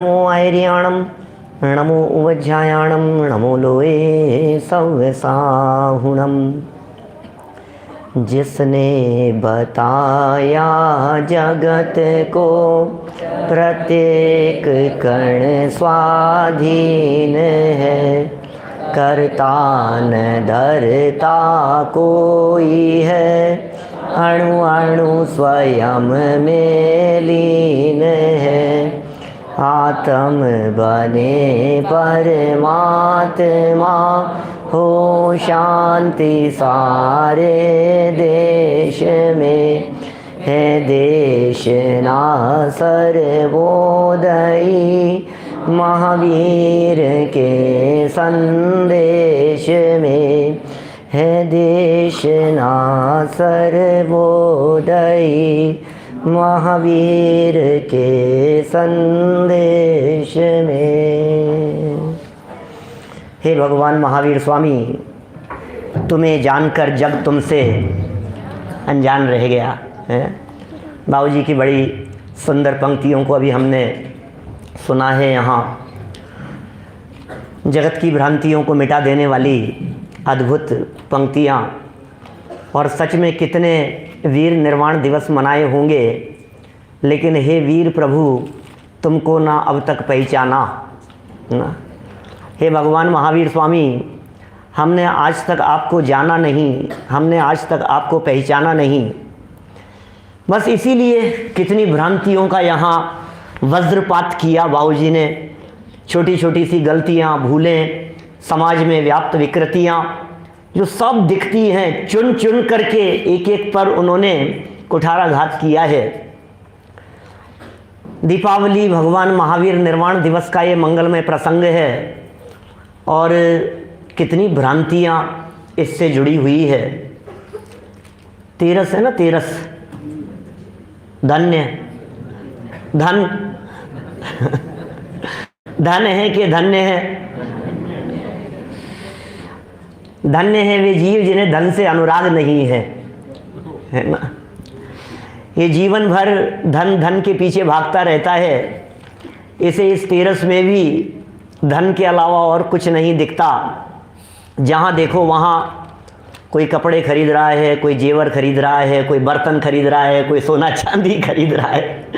नमो ऐर्याणं नमो उवज्झायाणं नमो लोए सव्यसाहुणं। जिसने बताया जगत को प्रत्येक कण स्वाधीन है, करता न धरता कोई है, अणु अणु स्वयं में लीन है। आत्म बने परमात्मा हो शांति सारे देश में है। देश ना सर्वोदयी महावीर के संदेश में है। देश ना सर्वोदयी महावीर के संदेश में। हे भगवान महावीर स्वामी, तुम्हें जानकर जग तुमसे अनजान रह गया है। बाबूजी की बड़ी सुंदर पंक्तियों को अभी हमने सुना है। यहाँ जगत की भ्रांतियों को मिटा देने वाली अद्भुत पंक्तियाँ, और सच में कितने वीर निर्वाण दिवस मनाए होंगे, लेकिन हे वीर प्रभु, तुमको ना अब तक पहचाना ना। हे भगवान महावीर स्वामी, हमने आज तक आपको जाना नहीं, हमने आज तक आपको पहचाना नहीं। बस इसीलिए कितनी भ्रांतियों का यहाँ वज्रपात किया बाबूजी ने। छोटी छोटी सी गलतियाँ, भूलें, समाज में व्याप्त विकृतियाँ जो सब दिखती हैं, चुन चुन करके एक एक पर उन्होंने कुठाराघात किया है। दीपावली भगवान महावीर निर्वाण दिवस का ये मंगलमय प्रसंग है, और कितनी भ्रांतियाँ इससे जुड़ी हुई है। तेरस है ना, तेरस, धन्य, धन धन है कि धन्य है? धन्य है वे जीव जिन्हें धन से अनुराग नहीं है, है ना। ये जीवन भर धन धन के पीछे भागता रहता है। इसे इस तेरस में भी धन के अलावा और कुछ नहीं दिखता। जहाँ देखो वहाँ कोई कपड़े खरीद रहा है, कोई जेवर खरीद रहा है, कोई बर्तन खरीद रहा है, कोई सोना चांदी खरीद रहा है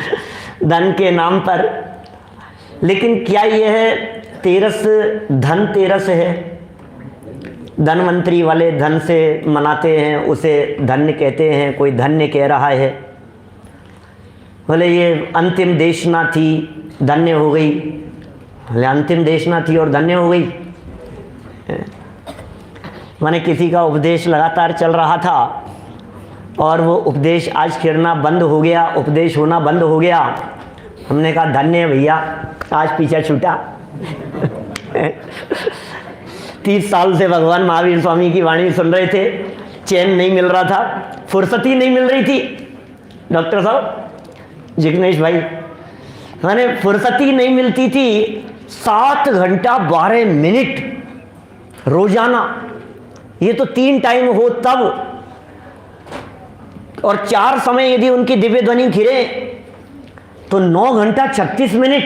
धन के नाम पर। लेकिन क्या ये है तेरस धन तेरस है? धनवंतरी वाले धन से मनाते हैं, उसे धन्य कहते हैं, कोई धन्य कह रहा है। बोले ये अंतिम देशना थी, धन्य हो गई। बोले अंतिम देशना थी और धन्य हो गई? माने किसी का उपदेश लगातार चल रहा था और वो उपदेश आज फिरना बंद हो गया, उपदेश होना बंद हो गया। हमने कहा धन्य भैया, आज पीछा छूटा 30 साल से भगवान महावीर स्वामी की वाणी सुन रहे थे, चैन नहीं मिल रहा था, फुर्सत ही नहीं मिल रही थी। डॉक्टर साहब, जिग्नेश भाई, मैंने फुर्सत ही नहीं मिलती थी। 7 घंटा 12 मिनट रोजाना, ये तो 3 टाइम हो तब, और 4 समय यदि उनकी दिव्य ध्वनि घिरे तो 9 घंटा 36 मिनट।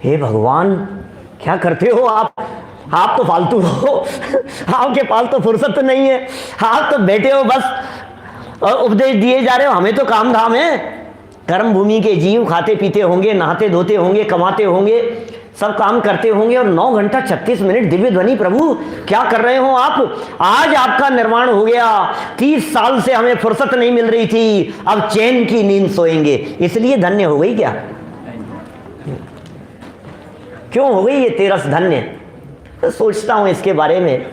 हे भगवान, क्या करते हो आप? आप तो फालतू हो, आपके पास तो फुर्सत नहीं है, आप तो बैठे हो बस और उपदेश दिए जा रहे हो। हमें तो काम धाम है। कर्म भूमि के जीव खाते पीते होंगे, नहाते धोते होंगे, कमाते होंगे, सब काम करते होंगे, और 9 घंटा 36 मिनट दिव्य ध्वनि। प्रभु क्या कर रहे हो आप? आज आपका निर्माण हो गया, 30 साल से हमें फुर्सत नहीं मिल रही थी, अब चैन की नींद सोएंगे, इसलिए धन्य हो गई क्या? क्यों हो गई ये तेरस धन्य? तो सोचता हूं इसके बारे में।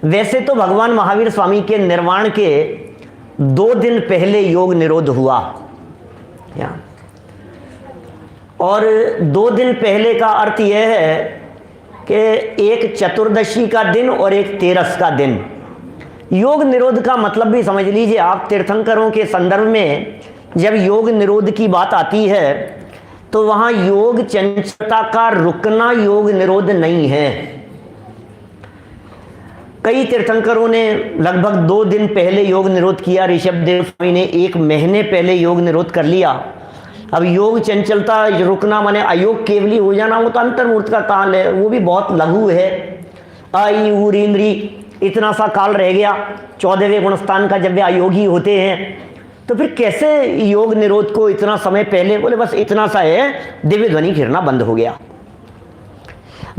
वैसे तो भगवान महावीर स्वामी के निर्वाण के 2 दिन पहले योग निरोध हुआ, और 2 दिन पहले का अर्थ यह है कि एक चतुर्दशी का दिन और एक तेरस का दिन। योग निरोध का मतलब भी समझ लीजिए आप। तीर्थंकरों के संदर्भ में जब योग निरोध की बात आती है तो वहां योग चंचलता का रुकना योग निरोध नहीं है। कई तीर्थंकरों ने लगभग 2 दिन पहले योग निरोध किया। ऋषभदेव स्वामी ने 1 महीने पहले योग निरोध कर लिया। अब योग चंचलता रुकना माने अयोग केवली हो जाना, वो तो अंतर्मूर्त का काल है, वो भी बहुत लघु है। आई उर इंद्री इतना सा काल रह गया 14वें गुणस्थान का, जब वे अयोगी होते हैं तो फिर कैसे योग निरोध को इतना समय पहले, बोले बस इतना सा है, दिव्य ध्वनि फिरना बंद हो गया।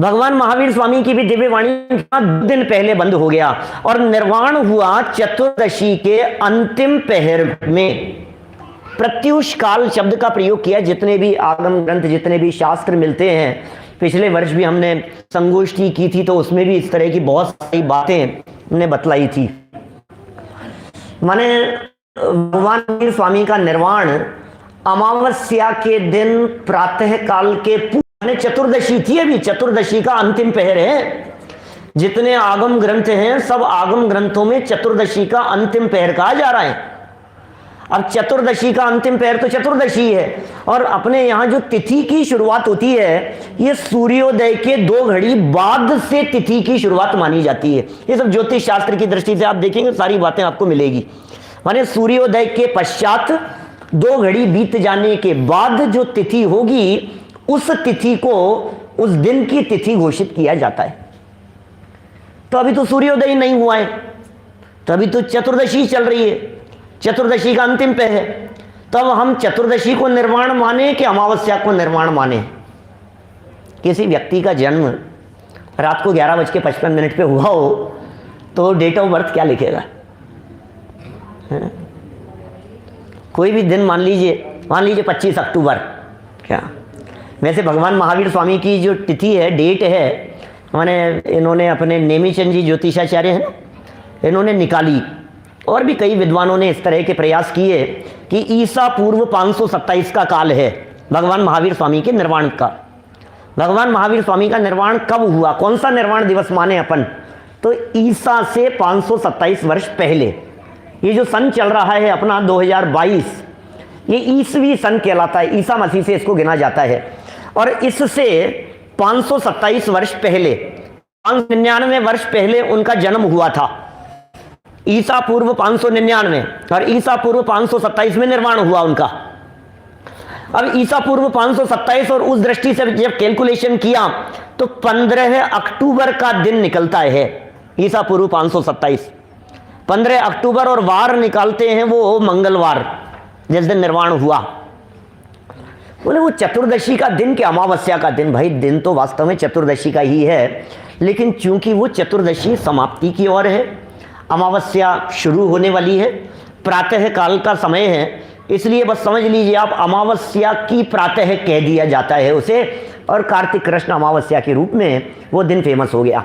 भगवान महावीर स्वामी की भी दिव्य वाणी 2 दिन पहले बंद हो गया और निर्वाण हुआ चतुर्दशी के अंतिम पहर में। प्रत्युष काल शब्द का प्रयोग किया। जितने भी आगम ग्रंथ, जितने भी शास्त्र मिलते हैं, पिछले वर्ष भी हमने संगोष्ठी की थी तो उसमें भी इस तरह की बहुत सारी बातें हमने बतलाई थी। माने भगवान महावीर स्वामी का निर्वाण अमावस्या के दिन प्रातः काल के चतुर्दशी थी। अभी चतुर्दशी का अंतिम पहर है। जितने आगम ग्रंथ हैं सब आगम ग्रंथों में चतुर्दशी का अंतिम पहर कहा जा रहा है। अब चतुर्दशी का अंतिम पहर तो चतुर्दशी है, और अपने यहां जो तिथि की शुरुआत होती है ये सूर्योदय के 2 घड़ी बाद से तिथि की शुरुआत मानी जाती है। ये सब ज्योतिष शास्त्र की दृष्टि से आप देखेंगे सारी बातें आपको मिलेगी। माने सूर्योदय के पश्चात 2 घड़ी बीत जाने के बाद जो तिथि होगी उस तिथि को उस दिन की तिथि घोषित किया जाता है। तो अभी तो सूर्योदय ही नहीं हुआ है, तो अभी तो चतुर्दशी चल रही है, चतुर्दशी का अंतिम पे है। तब हम चतुर्दशी को निर्वाण माने कि अमावस्या को निर्वाण माने? किसी व्यक्ति का जन्म रात को 11:55 पे हुआ हो तो डेट ऑफ बर्थ क्या लिखेगा? कोई भी दिन मान लीजिए 25 अक्टूबर, क्या वैसे भगवान महावीर स्वामी की जो तिथि है, डेट है, माने इन्होंने अपने नेमीचंद जी ज्योतिषाचार्य हैं ना, इन्होंने निकाली, और भी कई विद्वानों ने इस तरह के प्रयास किए कि ईसा पूर्व 527 का काल है भगवान महावीर स्वामी के निर्वाण का। भगवान महावीर स्वामी का निर्वाण कब हुआ, कौन सा निर्वाण दिवस माने अपन? तो ईसा से 527 वर्ष पहले। ये जो सन चल रहा है अपना 2022, ये ईसवी सन कहलाता है, ईसा मसीह से इसको गिना जाता है। और इससे 527 वर्ष पहले, 599 वर्ष पहले उनका जन्म हुआ था। ईसा पूर्व 599 और ईसा पूर्व 527 में निर्वाण हुआ उनका। अब ईसा पूर्व 527 और उस दृष्टि से जब कैलकुलेशन किया तो 15 अक्टूबर का दिन निकलता है ईसा पूर्व 527। 15 अक्टूबर और वार निकालते हैं वो मंगलवार, जिस दिन निर्वाण हुआ। बोले वो चतुर्दशी का दिन कि अमावस्या का दिन? भाई दिन तो वास्तव में चतुर्दशी का ही है, लेकिन चूंकि वो चतुर्दशी समाप्ति की ओर है, अमावस्या शुरू होने वाली है, प्रातः काल का समय है, इसलिए बस समझ लीजिए आप अमावस्या की प्रातः कह दिया जाता है उसे, और कार्तिक कृष्ण अमावस्या के रूप में वो दिन फेमस हो गया।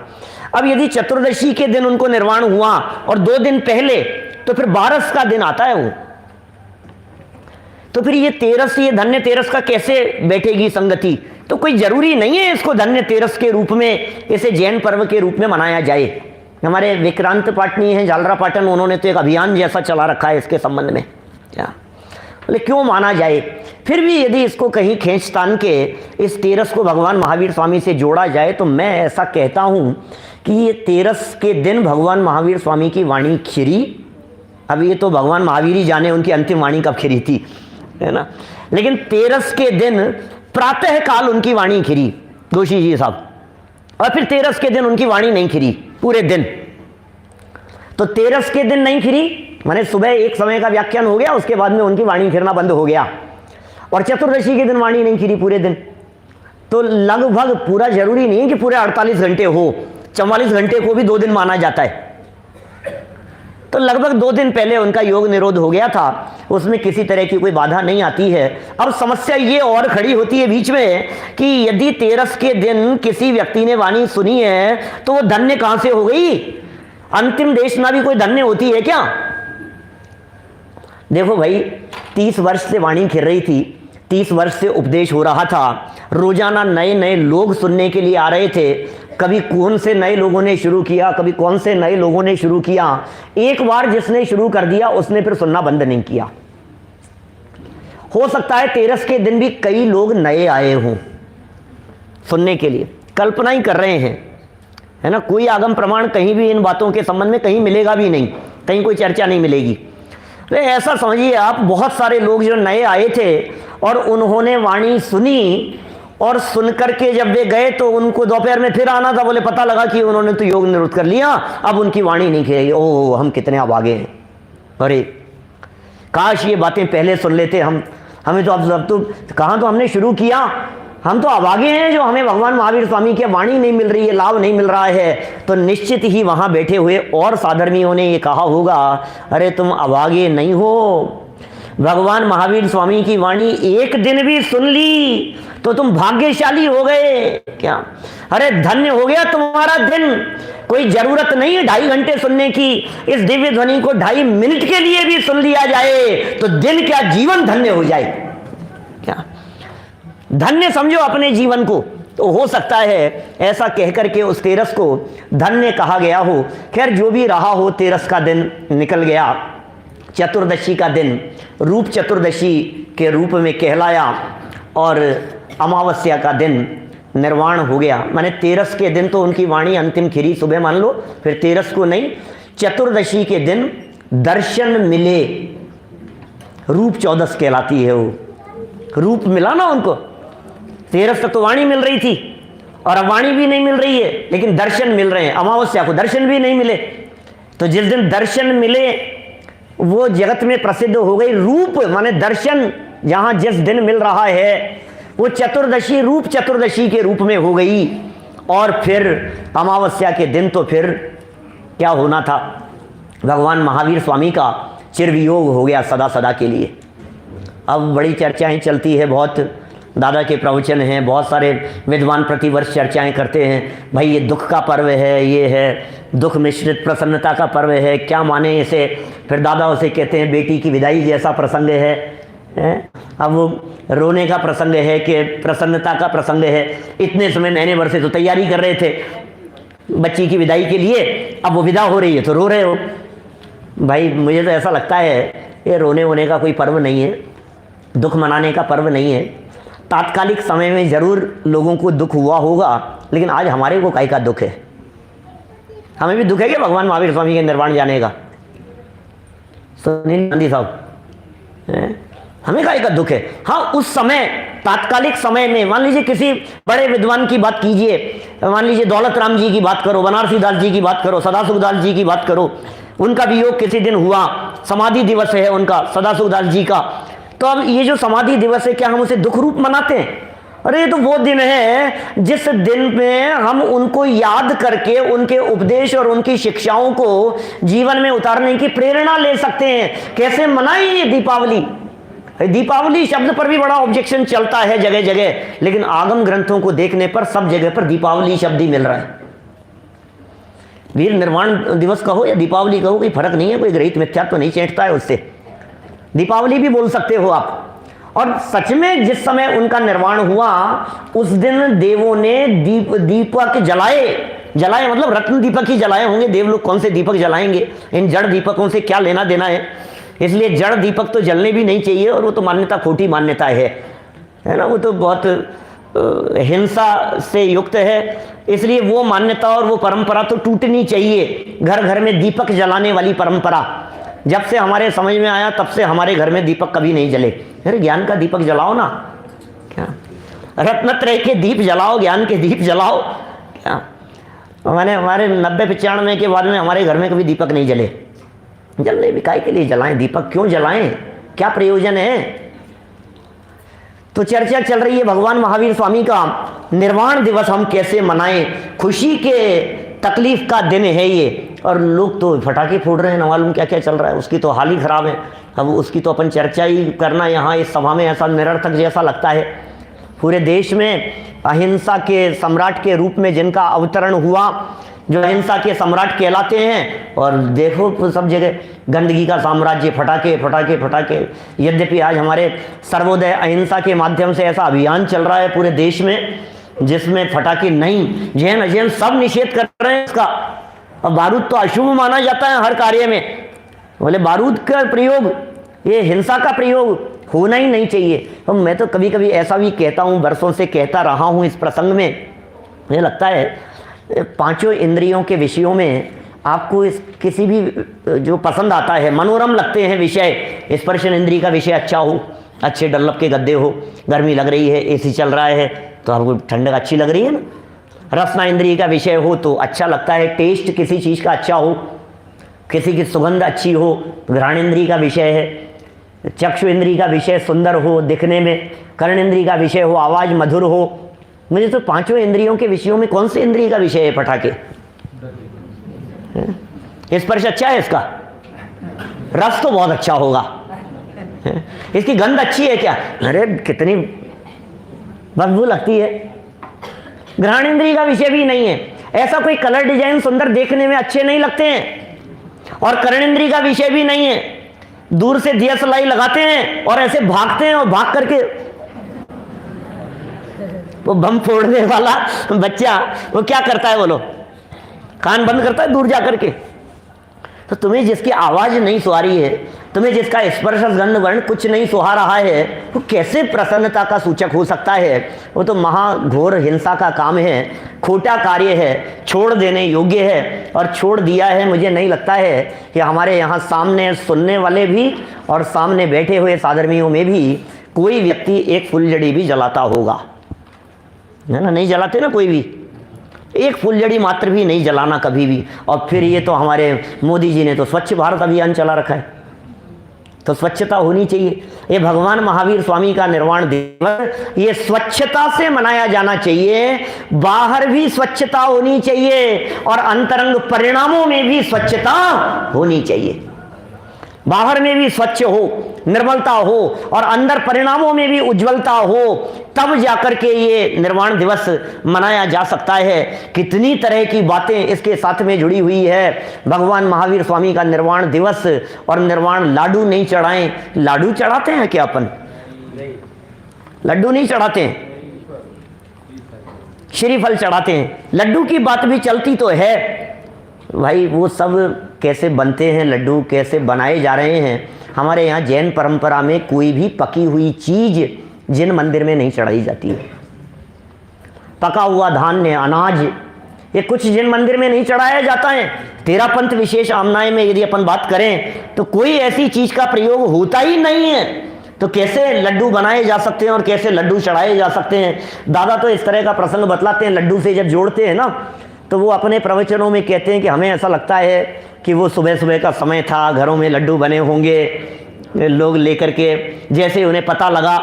अब यदि चतुर्दशी के दिन उनको निर्वाण हुआ और 2 दिन पहले, तो फिर 12 का दिन आता है वो, तो फिर ये 13, ये धन्य 13 का कैसे बैठेगी संगति? तो कोई जरूरी नहीं है इसको धन्य 13 के रूप में, इसे जैन पर्व के रूप में मनाया जाए। हमारे विक्रांत पाटनी हैं जालरा पाटन, उन्होंने तो एक अभियान जैसा चला रखा है इसके संबंध में। क्या बोले क्यों माना जाए? फिर भी यदि इसको कहीं खींचतान के इस 13 को भगवान महावीर स्वामी से जोड़ा जाए तो मैं ऐसा कहता हूं कि ये 13 के दिन भगवान महावीर स्वामी की वाणी खिरी। अब ये तो भगवान महावीर ही जाने उनकी अंतिम वाणी कब खिरी थी, है ना, लेकिन 13 के दिन प्रातः काल उनकी वाणी खिरी जोशी जी साहब, और फिर 13 के दिन उनकी वाणी नहीं खिरी पूरे दिन। तो 13 के दिन नहीं खिरी माने सुबह एक समय का व्याख्यान हो गया, उसके बाद में उनकी वाणी खिरना बंद हो गया, और चतुर्दशी के दिन वाणी नहीं खिरी पूरे दिन। तो लगभग पूरा जरूरी नहीं है कि पूरे 48 घंटे हो, 44 घंटे को भी 2 दिन माना जाता है। तो लगभग 2 दिन पहले उनका योग निरोध हो गया था, उसमें किसी तरह की कोई बाधा नहीं आती है। अब समस्या ये और खड़ी होती है बीच में कि यदि 13 के दिन किसी व्यक्ति ने वाणी सुनी है तो वो धन्य कहां से हो गई? अंतिम देशना भी कोई धन्य होती है क्या? देखो भाई, 30 वर्ष से वाणी खिर रही थी, 30 वर्ष से उपदेश हो रहा था, रोजाना नए नए लोग सुनने के लिए आ रहे थे। कभी कौन से नए लोगों ने शुरू किया, कभी कौन से नए लोगों ने शुरू किया। एक बार जिसने शुरू कर दिया उसने फिर सुनना बंद नहीं किया। हो सकता है 13 के दिन भी कई लोग नए आए हों सुनने के लिए, कल्पना ही कर रहे हैं, है ना। कोई आगम प्रमाण कहीं भी इन बातों के संबंध में कहीं मिलेगा भी नहीं, कहीं कोई चर्चा नहीं मिलेगी। तो ऐसा समझिए आप, बहुत सारे लोग जो नए आए थे और उन्होंने वाणी सुनी, और सुनकर के जब वे गए तो उनको दोपहर में फिर आना था। बोले पता लगा कि उन्होंने तो योग निवृत्त कर लिया, अब उनकी वाणी नहीं खेलेगी। ओह, हम कितने अभागे हैं। अरे काश ये बातें पहले सुन लेते हम। हमें तो अब तो कहाँ तो हमने शुरू किया। हम तो अभागे हैं जो हमें भगवान महावीर स्वामी की वाणी नहीं मिल रही है, लाभ नहीं मिल रहा है। तो निश्चित ही वहाँ बैठे हुए और साधर्मियों ने ये कहा होगा, अरे तुम अभागे नहीं हो, भगवान महावीर स्वामी की वाणी एक दिन भी सुन ली तो तुम भाग्यशाली हो गए। क्या, अरे धन्य हो गया तुम्हारा दिन। कोई जरूरत नहीं है 2.5 घंटे सुनने की, इस दिव्य ध्वनि को 2.5 मिनट के लिए भी सुन लिया जाए तो दिन क्या जीवन धन्य हो जाए। क्या धन्य समझो अपने जीवन को, तो हो सकता है ऐसा कहकर के उस तेरस को धन्य कहा गया हो। खैर जो भी रहा हो, तेरस का दिन निकल गया। चतुर्दशी का दिन रूप चतुर्दशी के रूप में कहलाया और अमावस्या का दिन निर्वाण हो गया। माने तेरस के दिन तो उनकी वाणी अंतिम खिरी सुबह मान लो, फिर तेरस को नहीं, चतुर्दशी के दिन दर्शन मिले, रूप चौदस कहलाती है वो। रूप मिला ना उनको। तेरस तक तो वाणी मिल रही थी और अब वाणी भी नहीं मिल रही है, लेकिन दर्शन मिल रहे हैं। अमावस्या को दर्शन भी नहीं मिले, तो जिस दिन दर्शन मिले वो जगत में प्रसिद्ध हो गई। रूप माने दर्शन जहां जिस दिन मिल रहा है वो चतुर्दशी रूप चतुर्दशी के रूप में हो गई। और फिर अमावस्या के दिन तो फिर क्या होना था, भगवान महावीर स्वामी का चिरवियोग हो गया सदा सदा के लिए। अब बड़ी चर्चाएं चलती है, बहुत दादा के प्रवचन हैं, बहुत सारे विद्वान प्रतिवर्ष चर्चाएं करते हैं, भाई ये दुख का पर्व है, ये है दुख मिश्रित प्रसन्नता का पर्व है, क्या माने इसे। फिर दादा उसे कहते हैं बेटी की विदाई जैसा प्रसंग है। अब वो रोने का प्रसंग है कि प्रसन्नता का प्रसंग है। इतने समय महीने भर से तो तैयारी कर रहे थे बच्ची की विदाई के लिए, अब वो विदा हो रही है तो रो रहे हो। भाई मुझे तो ऐसा लगता है ये रोने वोने का कोई पर्व नहीं है, दुख मनाने का पर्व नहीं है। तात्कालिक समय में जरूर लोगों को दुख हुआ होगा, लेकिन आज हमारे को काहे का दुख है। हमें भी दुख है कि भगवान महावीर स्वामी के निर्वाण जाने का। सुनील गांधी साहब, हमें काहे का दुख है। हाँ, उस समय तात्कालिक समय में मान लीजिए किसी बड़े विद्वान की बात कीजिए, मान लीजिए दौलत राम जी की बात करो, बनारसी दास जी की बात करो, सदाशिव दास जी की बात करो, उनका भी योग किसी दिन हुआ, समाधि दिवस है उनका सदाशिव दास जी का। तो अब ये जो समाधि दिवस है, क्या हम उसे दुख रूप मनाते हैं? अरे ये तो वो दिन है जिस दिन में हम उनको याद करके उनके उपदेश और उनकी शिक्षाओं को जीवन में उतारने की प्रेरणा ले सकते हैं। कैसे मनाएं ये दीपावली? दीपावली शब्द पर भी बड़ा ऑब्जेक्शन चलता है जगह जगह, लेकिन आगम ग्रंथों को देखने पर सब जगह पर दीपावली शब्द ही मिल रहा है। वीर निर्वाण दिवस कहो या दीपावली कहो, कोई फर्क नहीं है, कोई ग्रहित मिथ्यात्व तो नहीं चेंटता है उससे। दीपावली भी बोल सकते हो आप। और सच में जिस समय उनका निर्वाण हुआ उस दिन देवों ने दीपक जलाए मतलब रत्न दीपक ही जलाए होंगे। देव लोग कौन से दीपक जलाएंगे, इन जड़ दीपकों से क्या लेना देना है। इसलिए जड़ दीपक तो जलने भी नहीं चाहिए, और वो तो मान्यता खोटी मान्यता है ना, वो तो बहुत हिंसा से युक्त है। इसलिए वो मान्यता और वो परंपरा तो टूटनी चाहिए। घर घर में दीपक जलाने वाली परंपरा जब से हमारे समझ में आया तब से हमारे घर में दीपक कभी नहीं जले। अरे ज्ञान का दीपक जलाओ ना, क्या रत्नत्रय के दीप जलाओ, ज्ञान के दीप जलाओ। क्या मैंने हमारे 90-95 के बाद में हमारे घर में कभी दीपक नहीं जले। जलने भी काहे के लिए जलाएं दीपक, क्यों जलाएं, क्या प्रयोजन है। तो चर्चा चल रही है भगवान महावीर स्वामी का निर्वाण दिवस हम कैसे मनाएं। खुशी के तकलीफ का दिन है ये, और लोग तो फटाके फोड़ रहे हैं, न मालूम क्या क्या चल रहा है। उसकी तो हाल ही खराब है। अब उसकी तो अपन चर्चा ही करना यहाँ इस सभा में ऐसा निरर्थक जैसा लगता है। पूरे देश में अहिंसा के सम्राट के रूप में जिनका अवतरण हुआ, जो अहिंसा के सम्राट कहलाते हैं, और देखो सब जगह गंदगी का साम्राज्य, फटाके फटाके फटाके। यद्यपि आज हमारे सर्वोदय अहिंसा के माध्यम से ऐसा अभियान चल रहा है पूरे देश में जिसमें फटाके नहीं, जैन अजैन सब निषेध कर रहे हैं इसका। और बारूद तो अशुभ माना जाता है हर कार्य में। बोले बारूद का प्रयोग, ये हिंसा का प्रयोग होना ही नहीं चाहिए। तो मैं तो कभी कभी ऐसा भी कहता हूँ, वर्षों से कहता रहा हूँ इस प्रसंग में। मुझे लगता है 5 इंद्रियों के विषयों में आपको इस किसी भी जो पसंद आता है, मनोरम लगते हैं विषय, स्पर्शन इंद्रिय का विषय अच्छा हो, अच्छे डल्लप के गद्दे हो, गर्मी लग रही है, एसी चल रहा है तो आपको ठंडक अच्छी लग रही है ना। रसना इंद्रिय का विषय हो तो अच्छा लगता है, टेस्ट किसी चीज़ का अच्छा हो, किसी की सुगंध अच्छी हो, घ्राण इंद्रिय का विषय है। चक्षु इंद्रिय का विषय सुंदर हो दिखने में, कर्ण इंद्रिय का विषय हो आवाज़ मधुर हो। मुझे तो पांचों इंद्रियों के विषयों में कौन से इंद्रिय का विषय है पटाखे? स्पर्श अच्छा है इसका, रस तो बहुत अच्छा होगा, इसकी गंध अच्छी है क्या? अरे कितनी बदबू लगती है। घ्राण इंद्रिय का विषय भी नहीं है, ऐसा कोई कलर डिजाइन सुंदर देखने में अच्छे नहीं लगते हैं। और कर्ण इंद्रिय का विषय भी नहीं है, दूर से दिया सलाई लगाते हैं और ऐसे भागते हैं और भाग करके वो बम फोड़ने वाला बच्चा वो क्या करता है बोलो? कान बंद करता है दूर जाकर के। तो तुम्हें जिसकी आवाज नहीं सुहारी है, तुम्हें जिसका स्पर्श गंध वर्ण कुछ नहीं सुहा रहा है, वो कैसे प्रसन्नता का सूचक हो सकता है? वो तो महाघोर हिंसा का काम है, खोटा कार्य है, छोड़ देने योग्य है। और छोड़ दिया है, मुझे नहीं लगता है कि हमारे यहाँ सामने सुनने वाले भी और सामने बैठे हुए साधर्मियों में भी कोई व्यक्ति एक फुलझड़ी भी जलाता होगा, है ना? नहीं जलाते ना, कोई भी एक फुलझड़ी मात्र भी नहीं जलाना कभी भी। और फिर ये तो हमारे मोदी जी ने तो स्वच्छ भारत अभियान चला रखा है, तो स्वच्छता होनी चाहिए। ये भगवान महावीर स्वामी का निर्वाण दिवस ये स्वच्छता से मनाया जाना चाहिए, बाहर भी स्वच्छता होनी चाहिए और अंतरंग परिणामों में भी स्वच्छता होनी चाहिए। बाहर में भी स्वच्छ हो, निर्मलता हो और अंदर परिणामों में भी उज्जवलता हो, तब जाकर के ये निर्वाण दिवस मनाया जा सकता है। कितनी तरह की बातें इसके साथ में जुड़ी हुई है। भगवान महावीर स्वामी का निर्वाण दिवस और निर्वाण लाडू नहीं चढ़ाएं। लाडू चढ़ाते हैं क्या अपन? लड्डू नहीं चढ़ाते हैं, श्रीफल चढ़ाते हैं। लड्डू की बात भी चलती तो है भाई, वो सब कैसे बनते हैं लड्डू, कैसे बनाए जा रहे हैं। हमारे यहाँ जैन परंपरा में कोई भी पकी हुई चीज जिन मंदिर में नहीं चढ़ाई जाती है। पका हुआ धान्य, अनाज, ये कुछ जिन मंदिर में नहीं चढ़ाया जाता है। तेरा पंथ विशेष आमनाय में यदि अपन बात करें तो कोई ऐसी चीज का प्रयोग होता ही नहीं है, तो कैसे लड्डू बनाए जा सकते हैं और कैसे लड्डू चढ़ाए जा सकते हैं? दादा तो इस तरह का प्रसंग बतलाते हैं, लड्डू से जब जोड़ते हैं ना, तो वो अपने प्रवचनों में कहते हैं कि हमें ऐसा लगता है कि वो सुबह सुबह का समय था, घरों में लड्डू बने होंगे, लोग लेकर के, जैसे उन्हें पता लगा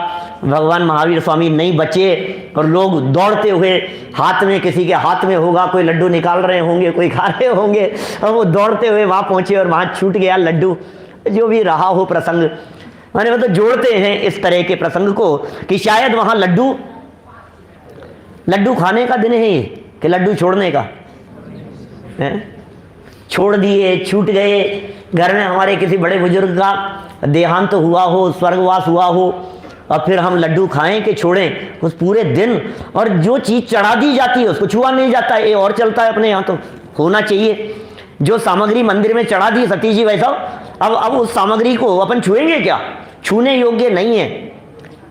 भगवान महावीर स्वामी नहीं बचे और लोग दौड़ते हुए, हाथ में किसी के हाथ में होगा, कोई लड्डू निकाल रहे होंगे, कोई खा रहे होंगे, और वो दौड़ते हुए वहाँ पहुँचे और वहाँ छूट गया लड्डू। जो भी रहा हो प्रसंग, माने वो तो जोड़ते हैं इस तरह के प्रसंग को कि शायद वहाँ लड्डू खाने का दिन है ये कि लड्डू छोड़ने का है? छोड़ दिए, छूट गए। घर में हमारे किसी बड़े बुजुर्ग का देहांत हुआ हो, स्वर्गवास हुआ हो, और फिर हम लड्डू खाएं कि छोड़ें उस पूरे दिन। और जो चीज़ चढ़ा दी जाती है उसको छुआ नहीं जाता है, ये और चलता है अपने यहाँ। तो होना चाहिए जो सामग्री मंदिर में चढ़ा दी सतीश जी वैसा, अब उस सामग्री को अपन छुएंगे क्या? छूने योग्य नहीं है।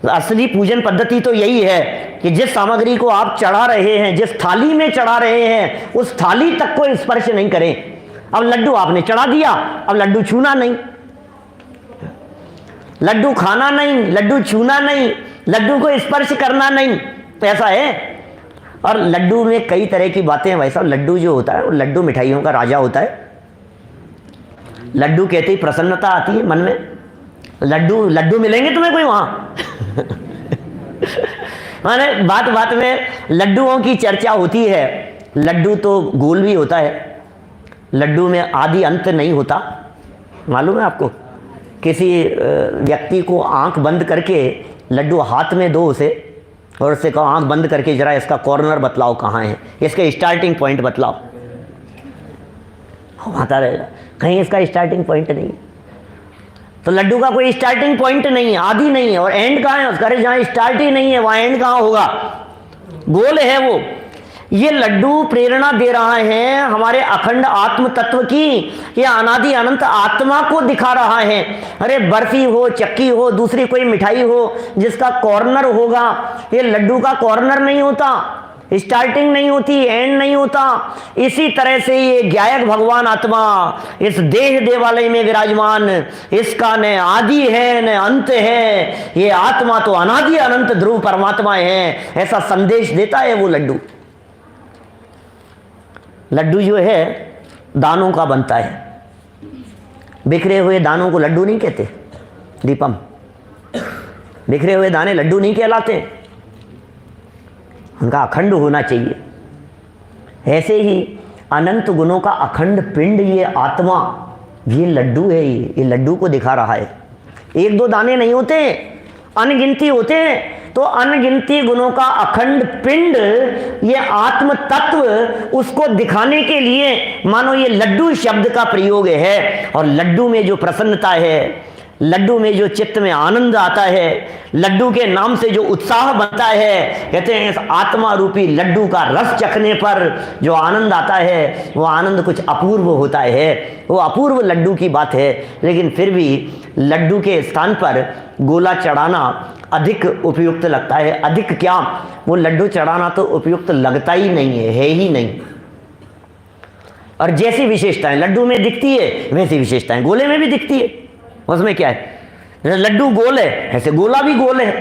असली पूजन पद्धति तो यही है कि जिस सामग्री को आप चढ़ा रहे हैं, जिस थाली में चढ़ा रहे हैं, उस थाली तक को स्पर्श नहीं करें। अब लड्डू आपने चढ़ा दिया, अब लड्डू छूना नहीं, लड्डू खाना नहीं, लड्डू छूना नहीं, लड्डू को स्पर्श करना नहीं, तो ऐसा है। और लड्डू में कई तरह की बातें हैं। वैसा लड्डू जो होता है वो लड्डू मिठाइयों का राजा होता है। लड्डू कहते ही प्रसन्नता आती है मन में। लड्डू मिलेंगे तुम्हें कोई वहाँ माने बात बात में लड्डुओं की चर्चा होती है। लड्डू तो गोल भी होता है, लड्डू में आदि अंत नहीं होता। मालूम है आपको? किसी व्यक्ति को आंख बंद करके लड्डू हाथ में दो उसे, और उससे कहो आंख बंद करके जरा इसका कॉर्नर बतलाओ कहाँ है, इसके स्टार्टिंग पॉइंट बतलाओ, आता रहेगा कहीं इसका स्टार्टिंग पॉइंट नहीं। तो लड्डू का कोई स्टार्टिंग पॉइंट नहीं है, आदि नहीं है, और एंड कहाँ है उसका? अरे जहाँ स्टार्ट ही नहीं है वहाँ एंड कहाँ होगा? गोल है वो। ये लड्डू प्रेरणा दे रहा है हमारे अखंड आत्म तत्व की, ये अनादि अनंत आत्मा को दिखा रहा है। अरे बर्फी हो, चक्की हो, दूसरी कोई मिठाई हो जिसका कॉर्नर होगा, ये लड्डू का कॉर्नर नहीं होता, स्टार्टिंग नहीं होती, एंड नहीं होता। इसी तरह से ये ज्ञायक भगवान आत्मा इस देह देवालय में विराजमान, इसका न आदि है न अंत है, ये आत्मा तो अनादि अनंत ध्रुव परमात्मा है, ऐसा संदेश देता है वो लड्डू। लड्डू जो है दानों का बनता है, बिखरे हुए दानों को लड्डू नहीं कहते दीपम, बिखरे हुए दाने लड्डू नहीं कहलाते, उनका अखंड होना चाहिए। ऐसे ही अनंत गुणों का अखंड पिंड ये आत्मा, ये लड्डू है, ये लड्डू को दिखा रहा है। एक दो दाने नहीं होते, अनगिनती होते हैं। तो अनगिनती गुणों का अखंड पिंड ये आत्म तत्व, उसको दिखाने के लिए मानो ये लड्डू शब्द का प्रयोग है। और लड्डू में जो प्रसन्नता है, लड्डू में जो चित्त में आनंद आता है, लड्डू के नाम से जो उत्साह बनता है, कहते हैं इस आत्मा रूपी लड्डू का रस चखने पर जो आनंद आता है वो आनंद कुछ अपूर्व होता है। वो अपूर्व लड्डू की बात है। लेकिन फिर भी लड्डू के स्थान पर गोला चढ़ाना अधिक उपयुक्त लगता है। अधिक क्या, वो लड्डू चढ़ाना तो उपयुक्त लगता ही नहीं है ही नहीं। और जैसी विशेषताएं लड्डू में दिखती है वैसी विशेषताएं गोले में भी दिखती है। उसमें क्या है, लड्डू गोल है ऐसे गोला भी गोल है।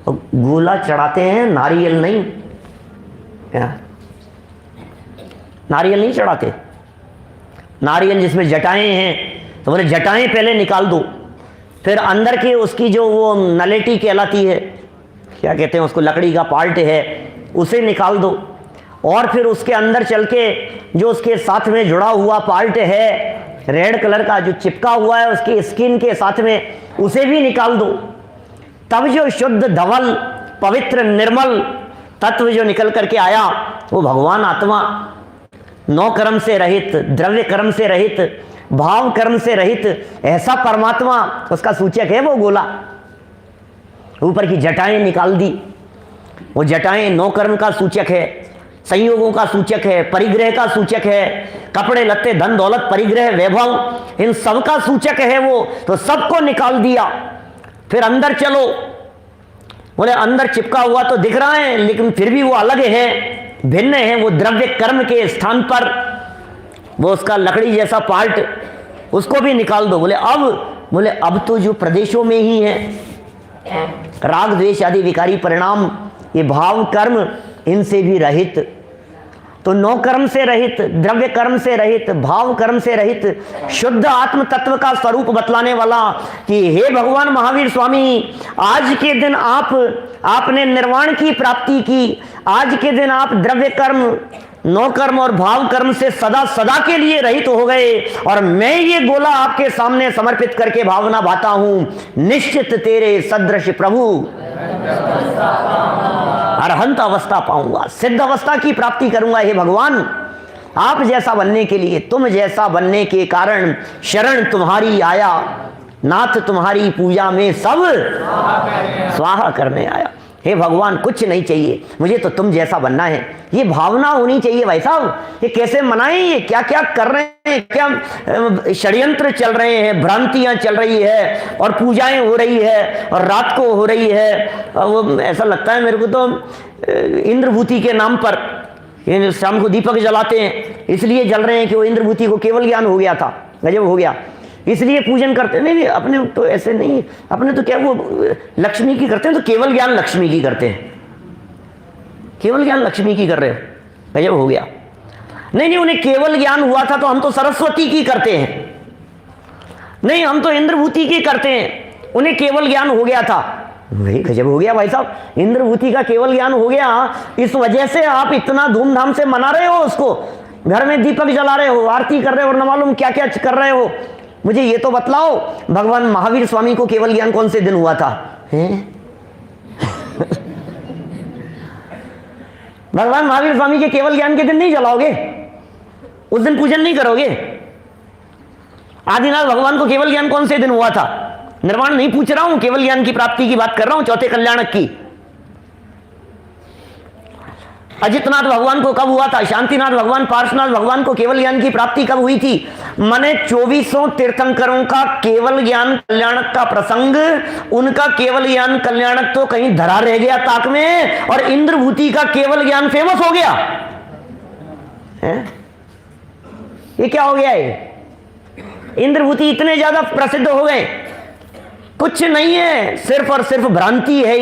और गोला चढ़ाते हैं नारियल नहीं, क्या नारियल नहीं चढ़ाते। नारियल जिसमें जटाएं हैं तो बोले जटाएं पहले निकाल दो, फिर अंदर के उसकी जो वो नलेटी कहलाती है, क्या कहते हैं उसको, लकड़ी का पार्ट है, उसे निकाल दो। और फिर उसके अंदर चल के जो उसके साथ में जुड़ा हुआ पार्ट है रेड कलर का जो चिपका हुआ है उसकी स्किन के साथ में, उसे भी निकाल दो। तब जो शुद्ध धवल पवित्र निर्मल तत्व जो निकल करके आया वो भगवान आत्मा, नौ कर्म से रहित, द्रव्य कर्म से रहित, भाव कर्म से रहित, ऐसा परमात्मा, उसका सूचक है वो गोला। ऊपर की जटाएं निकाल दी, वो जटाएं नौ कर्म का सूचक है, संयोगों का सूचक है, परिग्रह का सूचक है, कपड़े लत्ते धन दौलत परिग्रह वैभव इन सब का सूचक है वो। तो सबको निकाल दिया। फिर अंदर चलो, बोले अंदर चिपका हुआ तो दिख रहा है लेकिन फिर भी वो अलग है, भिन्न है। वो द्रव्य कर्म के स्थान पर वो उसका लकड़ी जैसा पार्ट, उसको भी निकाल दो। बोले अब तो जो प्रदेशों में ही है, राग द्वेष आदि विकारी परिणाम, ये भाव कर्म इनसे भी रहित। तो नौ कर्म से रहित, द्रव्य कर्म से रहित, भाव कर्म से रहित, शुद्ध आत्म तत्व का स्वरूप बतलाने वाला कि हे भगवान महावीर स्वामी, आज के दिन आपने निर्वाण की प्राप्ति की। आज के दिन आप द्रव्य कर्म, नौ कर्म और भाव कर्म से सदा सदा के लिए रहित हो गए। और मैं ये गोला आपके सामने समर्पित करके भावना भाता हूं, निश्चित तेरे सदृश प्रभु अरहंत अवस्था पाऊंगा, सिद्ध अवस्था की प्राप्ति करूंगा। हे भगवान, आप जैसा बनने के लिए, तुम जैसा बनने के कारण शरण तुम्हारी आया, नाथ तुम्हारी पूजा में सब स्वाहा करने आया। हे भगवान, कुछ नहीं चाहिए मुझे, तो तुम जैसा बनना है। ये भावना होनी चाहिए भाई साहब। ये कैसे मनाएं, ये क्या क्या कर रहे हैं, क्या षड्यंत्र चल रहे हैं, भ्रांतियां चल रही है और पूजाएं हो रही है और रात को हो रही है। वो ऐसा लगता है मेरे को तो इंद्रभूति के नाम पर शाम को दीपक जलाते हैं, इसलिए जल रहे हैं कि वो इंद्रभूति को केवल ज्ञान हो गया था, गजब हो गया, इसलिए पूजन करते। नहीं, अपने तो ऐसे नहीं, अपने तो क्या वो लक्ष्मी की करते हैं, तो केवल ज्ञान लक्ष्मी की करते हैं, केवल ज्ञान लक्ष्मी की कर रहे हो, गजब हो गया। नहीं, उन्हें केवल ज्ञान हुआ था तो हम तो सरस्वती की करते हैं। नहीं, हम तो इंद्रभूति की करते हैं, उन्हें केवल ज्ञान हो गया था। वही गजब हो गया भाई साहब, इंद्रभूति का केवल ज्ञान हो गया, इस वजह से आप इतना धूमधाम से मना रहे हो उसको, घर में दीपक जला रहे हो, आरती कर रहे हो और न मालूम क्या क्या कर रहे हो। मुझे ये तो बतलाओ, भगवान महावीर स्वामी को केवल ज्ञान कौन से दिन हुआ था? भगवान महावीर स्वामी के केवल ज्ञान के दिन नहीं जलाओगे, उस दिन पूजन नहीं करोगे। आदिनाथ भगवान को केवल ज्ञान कौन से दिन हुआ था? निर्वाण नहीं पूछ रहा हूं, केवल ज्ञान की प्राप्ति की बात कर रहा हूं, चौथे कल्याणक की। अजितनाथ भगवान को कब हुआ था? शांतिनाथ भगवान, पार्श्वनाथ भगवान को केवल ज्ञान की प्राप्ति कब हुई थी? माने 2400 तीर्थंकरों का केवल ज्ञान कल्याणक का प्रसंग, उनका केवल ज्ञान कल्याणक तो कहीं धरा रह गया ताक में, और इंद्रभूति का केवल ज्ञान फेमस हो गया है? ये क्या हो गया? है इंद्रभूति इतने ज्यादा प्रसिद्ध हो गए? कुछ नहीं है, सिर्फ और सिर्फ भ्रांति है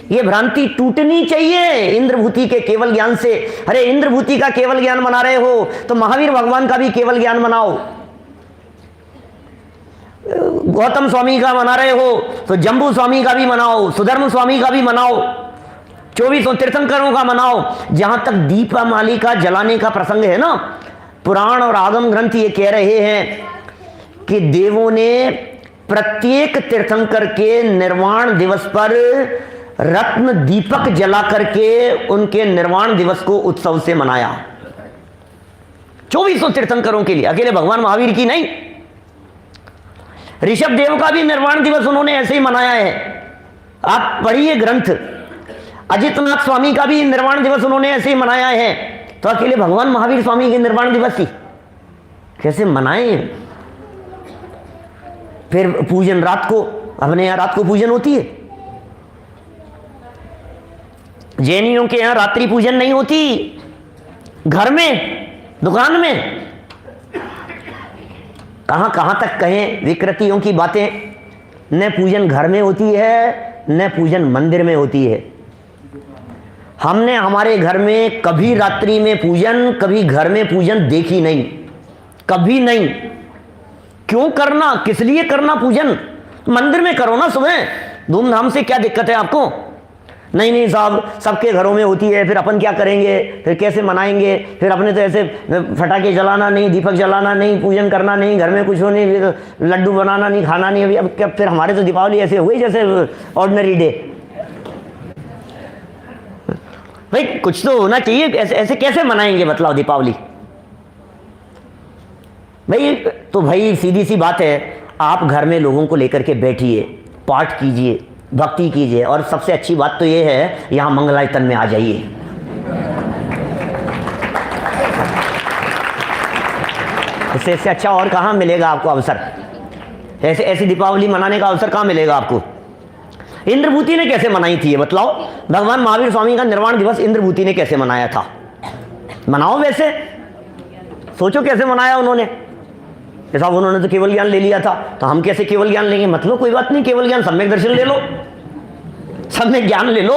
ये भ्रांति टूटनी चाहिए इंद्रभूति के केवल ज्ञान से। अरे इंद्रभूति का केवल ज्ञान मना रहे हो तो महावीर भगवान का भी केवल ज्ञान मनाओ। गौतम स्वामी का मना रहे हो तो जम्बू स्वामी का भी मनाओ, सुधर्म स्वामी का भी मनाओ, 2400 तीर्थंकरों का मनाओ। जहां तक दीपमाली का जलाने का प्रसंग है ना, पुराण और आगम ग्रंथ ये कह रहे हैं कि देवों ने प्रत्येक तीर्थंकर के निर्वाण दिवस पर रत्न दीपक जला करके उनके निर्वाण दिवस को उत्सव से मनाया। 2400 तीर्थंकरों के लिए, अकेले भगवान महावीर की नहीं। ऋषभ देव का भी निर्वाण दिवस उन्होंने ऐसे ही मनाया है, आप पढ़िए ग्रंथ। अजितनाथ स्वामी का भी निर्वाण दिवस उन्होंने ऐसे ही मनाया है, तो अकेले भगवान महावीर स्वामी के निर्वाण दिवस की कैसे मनाए? फिर पूजन रात को, अपने यहां रात को पूजन होती है, जैनियों के यहां रात्रि पूजन नहीं होती, घर में, दुकान में। कहां कहां तक कहें विकृतियों की बातें। न पूजन घर में होती है, न पूजन मंदिर में होती है। हमने हमारे घर में कभी रात्रि में पूजन, कभी घर में पूजन देखी नहीं, कभी नहीं। क्यों करना, किस लिए करना पूजन? मंदिर में करो ना सुबह धूमधाम से, क्या दिक्कत है आपको? नहीं नहीं साहब, सबके घरों में होती है, फिर अपन क्या करेंगे, फिर कैसे मनाएंगे, फिर अपने तो ऐसे फटाके जलाना नहीं, दीपक जलाना नहीं, पूजन करना नहीं, घर में कुछ हो नहीं, लड्डू बनाना नहीं, खाना नहीं। अभी अब क्या, फिर हमारे तो दीपावली ऐसे हुई जैसे ऑर्डिनरी डे। भाई कुछ तो होना चाहिए, ऐसे ऐसे कैसे मनाएंगे बतलाओ दीपावली? भाई तो भाई सीधी सी बात है, आप घर में लोगों को लेकर के बैठिए, पाठ कीजिए, भक्ति कीजिए, और सबसे अच्छी बात तो ये है यहां मंगलायतन में आ जाइए। इससे अच्छा और कहां मिलेगा आपको अवसर? ऐसे ऐसी दीपावली मनाने का अवसर कहां मिलेगा आपको? इंद्रभूति ने कैसे मनाई थी ये बतलाओ? भगवान महावीर स्वामी का निर्वाण दिवस इंद्रभूति ने कैसे मनाया था? मनाओ वैसे, सोचो कैसे मनाया उन्होंने। साहब उन्होंने तो केवल ज्ञान ले लिया था, तो हम कैसे केवल ज्ञान लेंगे? मतलब कोई बात नहीं, केवल ज्ञान सम्यक दर्शन ले लो, सम्यक ज्ञान ले लो।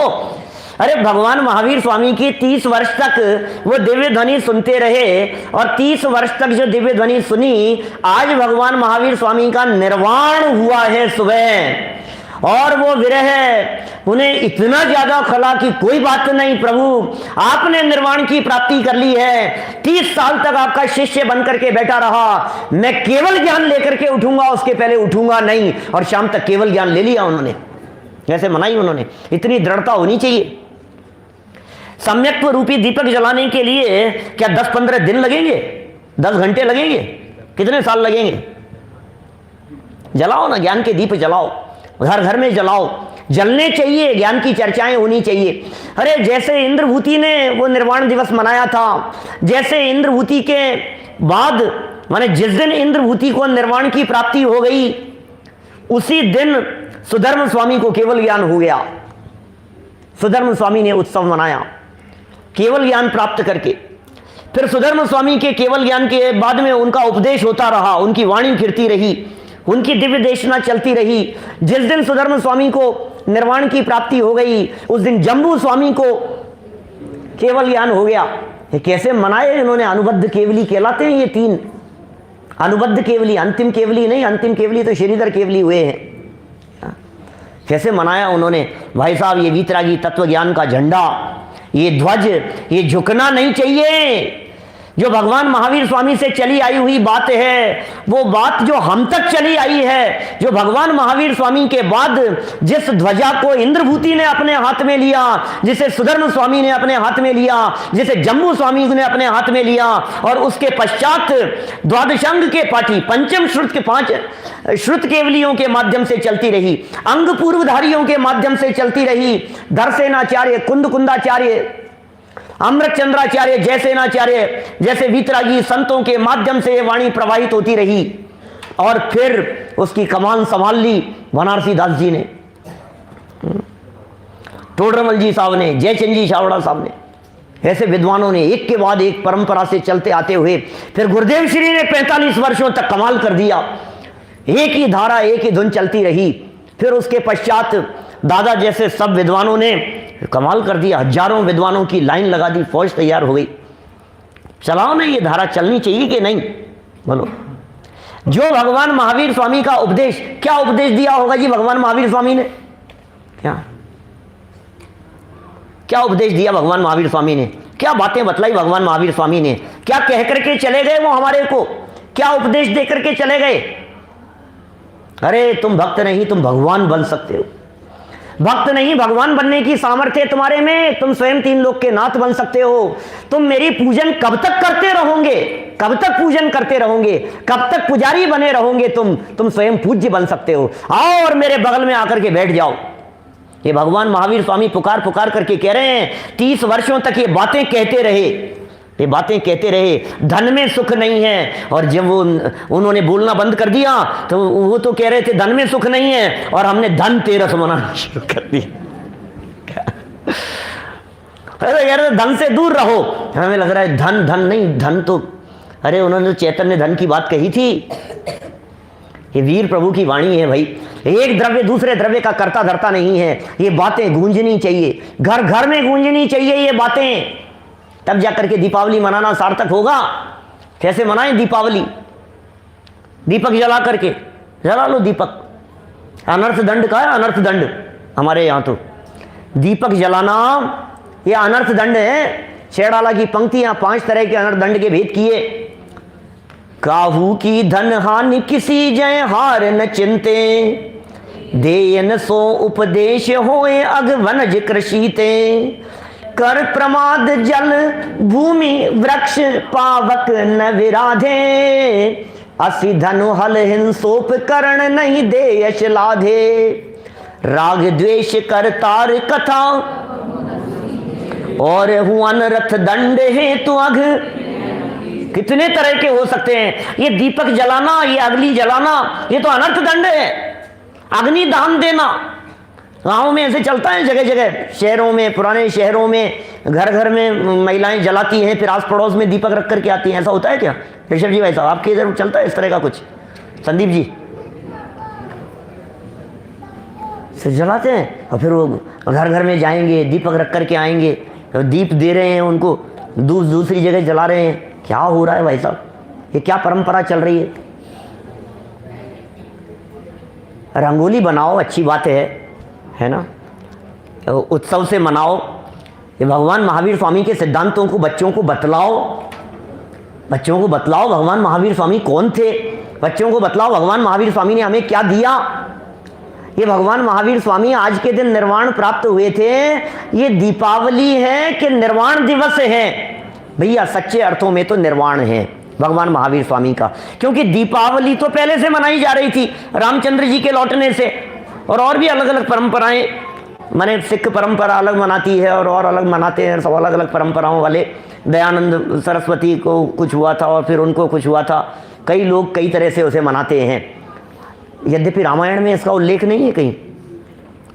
अरे भगवान महावीर स्वामी की 30 वर्ष तक वो दिव्य ध्वनि सुनते रहे, और 30 वर्ष तक जो दिव्य ध्वनि सुनी, आज भगवान महावीर स्वामी का निर्वाण हुआ है सुबह, और वो विरह उन्हें इतना ज्यादा खला कि कोई बात नहीं प्रभु, आपने निर्वाण की प्राप्ति कर ली है। 30 साल तक आपका शिष्य बनकर के बैठा रहा, मैं केवल ज्ञान लेकर के उठूंगा, उसके पहले उठूंगा नहीं। और शाम तक केवल ज्ञान ले लिया उन्होंने, ऐसे मनाई उन्होंने। इतनी दृढ़ता होनी चाहिए। सम्यक्त्व रूपी दीपक जलाने के लिए क्या 10-15 दिन लगेंगे? 10 घंटे लगेंगे? कितने साल लगेंगे? जलाओ ना, ज्ञान के दीप जलाओ, घर घर में जलाओ, जलने चाहिए, ज्ञान की चर्चाएं होनी चाहिए। अरे जैसे इंद्रभूति ने वो निर्वाण दिवस मनाया था, जैसे इंद्रभूति के बाद माने जिस दिन इंद्रभूति को निर्वाण की प्राप्ति हो गई, उसी दिन सुधर्म स्वामी को केवल ज्ञान हो गया। सुधर्म स्वामी ने उत्सव मनाया केवल ज्ञान प्राप्त करके। फिर सुधर्म स्वामी के केवल ज्ञान के बाद में उनका उपदेश होता रहा, उनकी वाणी फिरती रही, उनकी दिव्य देशना चलती रही। जिस दिन सुधर्म स्वामी को निर्वाण की प्राप्ति हो गई, उस दिन जम्बू स्वामी को केवल ज्ञान हो गया। ये कैसे मनाए इन्होंने? अनुबद्ध केवली कहलाते हैं ये 3। अनुबद्ध केवली, अंतिम केवली नहीं, अंतिम केवली तो श्रीधर केवली हुए हैं। कैसे मनाया उन्होंने? भाई साहब, ये वीतरागी तत्व ज्ञान का झंडा, ये ध्वज, ये झुकना नहीं चाहिए। जो भगवान महावीर स्वामी से चली आई हुई बात है, वो बात जो हम तक चली आई है, जो भगवान महावीर स्वामी के बाद जिस ध्वजा को इंद्रभूति ने अपने हाथ में लिया, जिसे सुधर्म स्वामी ने अपने हाथ में लिया, जिसे जम्बू स्वामी ने अपने हाथ में लिया, और उसके पश्चात द्वादशांग के पाठी पंचम श्रुत के 5 श्रुत केवलियों के माध्यम से चलती रही, अंग पूर्वधारियों के माध्यम से चलती रही, धरसेनाचार्य, कुंद कुंदाचार्य, अमृतचंद्राचार्य, जयसेनाचार्य जैसे वीतरागी संतों के माध्यम से ये वाणी प्रवाहित होती रही और फिर उसकी कमान संभाल ली बनारसी दास जी ने, टोडरमल जी साहब ने, जयचंद जी छावड़ा साहब ने, ऐसे विद्वानों ने एक के बाद एक परंपरा से चलते आते हुए फिर गुरुदेव श्री ने 45 वर्षों तक कमाल कर दिया। एक ही धारा, एक ही धुन चलती रही। फिर उसके पश्चात दादा जैसे सब विद्वानों ने कमाल कर दिया, हजारों विद्वानों की लाइन लगा दी, फौज तैयार हो गई। चलाओ ना, ये धारा चलनी चाहिए कि नहीं, बोलो। जो भगवान महावीर स्वामी का उपदेश, क्या उपदेश दिया होगा जी भगवान महावीर स्वामी ने? क्या उपदेश दिया भगवान महावीर स्वामी ने? क्या बातें बतलाई भगवान महावीर स्वामी ने? क्या कह करके चले गए वो हमारे को? क्या उपदेश दे करके चले गए? अरे तुम भक्त नहीं, तुम भगवान बन सकते हो। भक्त नहीं, भगवान बनने की सामर्थ्य तुम्हारे में। तुम स्वयं 3 लोक के नाथ बन सकते हो। तुम मेरी पूजन कब तक करते रहोगे? कब तक पूजन करते रहोगे? कब तक पुजारी बने रहोगे? तुम स्वयं पूज्य बन सकते हो। आओ और मेरे बगल में आकर के बैठ जाओ। ये भगवान महावीर स्वामी पुकार पुकार करके कह रहे हैं। 30 वर्षों तक ये बातें कहते रहे, ये बातें कहते रहे, धन में सुख नहीं है। और जब वो उन्होंने बोलना बंद कर दिया तो वो तो कह रहे थे धन में सुख नहीं है, और हमने धन तेरस मनाना शुरू कर दिया। अरे कह रहे धन से दूर रहो। हमें लग रहा है धन धन नहीं, धन तो, अरे उन्होंने चैतन्य धन की बात कही थी। ये वीर प्रभु की वाणी है भाई। एक द्रव्य दूसरे द्रव्य का करता धरता नहीं है। ये बातें गूंजनी चाहिए, घर घर में गूंजनी चाहिए ये बातें, तब जाकर के दीपावली मनाना सार्थक होगा। कैसे मनाएं दीपावली? दीपक जला करके, जला लो दीपक। अनर्थ दंड का है, अनर्थ दंड हमारे यहाँ तो दीपक जलाना ये अनर्थ दंड है। शेराला की पंक्तियां 5 तरह के अनर्थ दंड के भेद किए। काहू की धन हानि किसी जय हार न चिंते, देयन सो उपदेश होए अगवनज कृषिते, कर प्रमाद जल भूमि वृक्ष पावक न विराधे, असि धनु हल हिंसोप करण नहीं दे यश लाधे, राग द्वेष कर तार कथा और हुआ अनर्थ दंड है तो अघ। कितने तरह के हो सकते हैं। ये दीपक जलाना, ये अग्नि जलाना, ये तो अनर्थ दंड है। अग्नि दान देना गांव में ऐसे चलता है, जगह जगह शहरों में, पुराने शहरों में घर घर में महिलाएं जलाती हैं, फिर आस पड़ोस में दीपक रख करके आती हैं। ऐसा होता है क्या ऋषभ जी भाई साहब? आपके इधर चलता है इस तरह का कुछ? संदीप जी से जलाते हैं और फिर वो घर घर में जाएंगे, दीपक रख करके आएंगे, दीप दे रहे हैं उनको, दूसरी जगह जला रहे हैं। क्या हो रहा है भाई साहब? ये क्या परंपरा चल रही है? रंगोली बनाओ, अच्छी बात है ना, उत्सव से मनाओ। ये भगवान महावीर स्वामी के सिद्धांतों को बच्चों को बतलाओ, बच्चों को बतलाओ भगवान महावीर स्वामी कौन थे, बच्चों को बतलाओ भगवान महावीर स्वामी ने हमें क्या दिया। ये भगवान महावीर स्वामी आज के दिन निर्वाण प्राप्त हुए थे। ये दीपावली है कि निर्वाण दिवस है? भैया सच्चे अर्थों में तो निर्वाण है भगवान महावीर स्वामी का, क्योंकि दीपावली तो पहले से मनाई जा रही थी रामचंद्र जी के लौटने से। और भी अलग अलग परंपराएं, माने सिख परंपरा अलग मनाती है और अलग मनाते हैं, सब अलग अलग परंपराओं वाले। दयानंद सरस्वती को कुछ हुआ था और फिर उनको कुछ हुआ था। कई लोग कई तरह से उसे मनाते हैं। यद्यपि रामायण में इसका उल्लेख नहीं है कहीं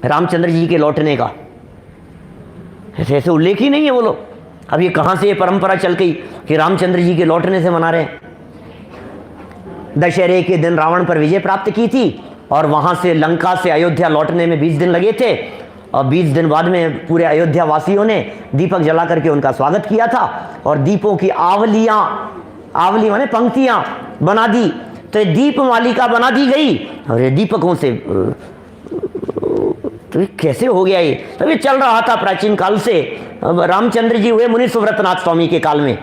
रामचंद्र जी के लौटने का, ऐसे उल्लेख ही नहीं है। बोलो अब ये कहाँ से ये परंपरा चल गई कि रामचंद्र जी के लौटने से मना रहे हैं? दशहरे के दिन रावण पर विजय प्राप्त की थी और वहां से लंका से अयोध्या लौटने में 20 दिन लगे थे, और 20 दिन बाद में पूरे अयोध्या वासियों ने दीपक जला करके उनका स्वागत किया था और दीपों की आवलियां, आवली माने पंक्तियां बना दी। तो दीप मालिका बना दी गई और ये दीपकों से तो कैसे हो गया ये? तब ये चल रहा था प्राचीन काल से। रामचंद्र जी हुए मुनि सुव्रतनाथ स्वामी के काल में,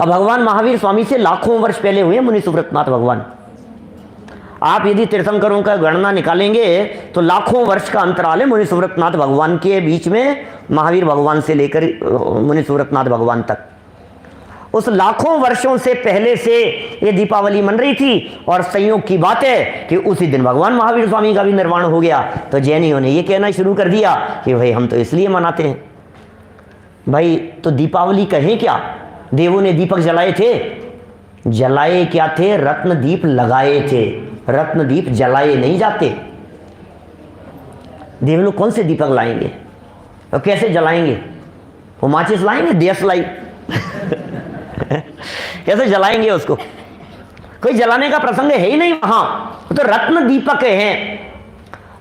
अब भगवान महावीर स्वामी से लाखों वर्ष पहले हुए मुनि सुव्रतनाथ भगवान। आप यदि तीर्थंकरों का गणना निकालेंगे तो लाखों वर्ष का अंतराल है मुनि सुव्रतनाथ भगवान के बीच में, महावीर भगवान से लेकर मुनि सुव्रतनाथ भगवान तक। उस लाखों वर्षों से पहले से ये दीपावली मन रही थी और संयोग की बात है कि उसी दिन भगवान महावीर स्वामी का भी निर्वाण हो गया। तो जैनियों ने ये कहना शुरू कर दिया कि भाई हम तो इसलिए मनाते हैं, भाई तो दीपावली कहें क्या? देवों ने दीपक जलाए थे, जलाए क्या थे? रत्न दीप लगाए थे। रत्न दीप जलाए नहीं जाते। देव लोग कौन से दीपक लाएंगे और कैसे जलाएंगे? वो माचिस लाएंगे, देशलाई कैसे जलाएंगे उसको? कोई जलाने का प्रसंग है ही नहीं वहां। तो रत्न दीपक हैं,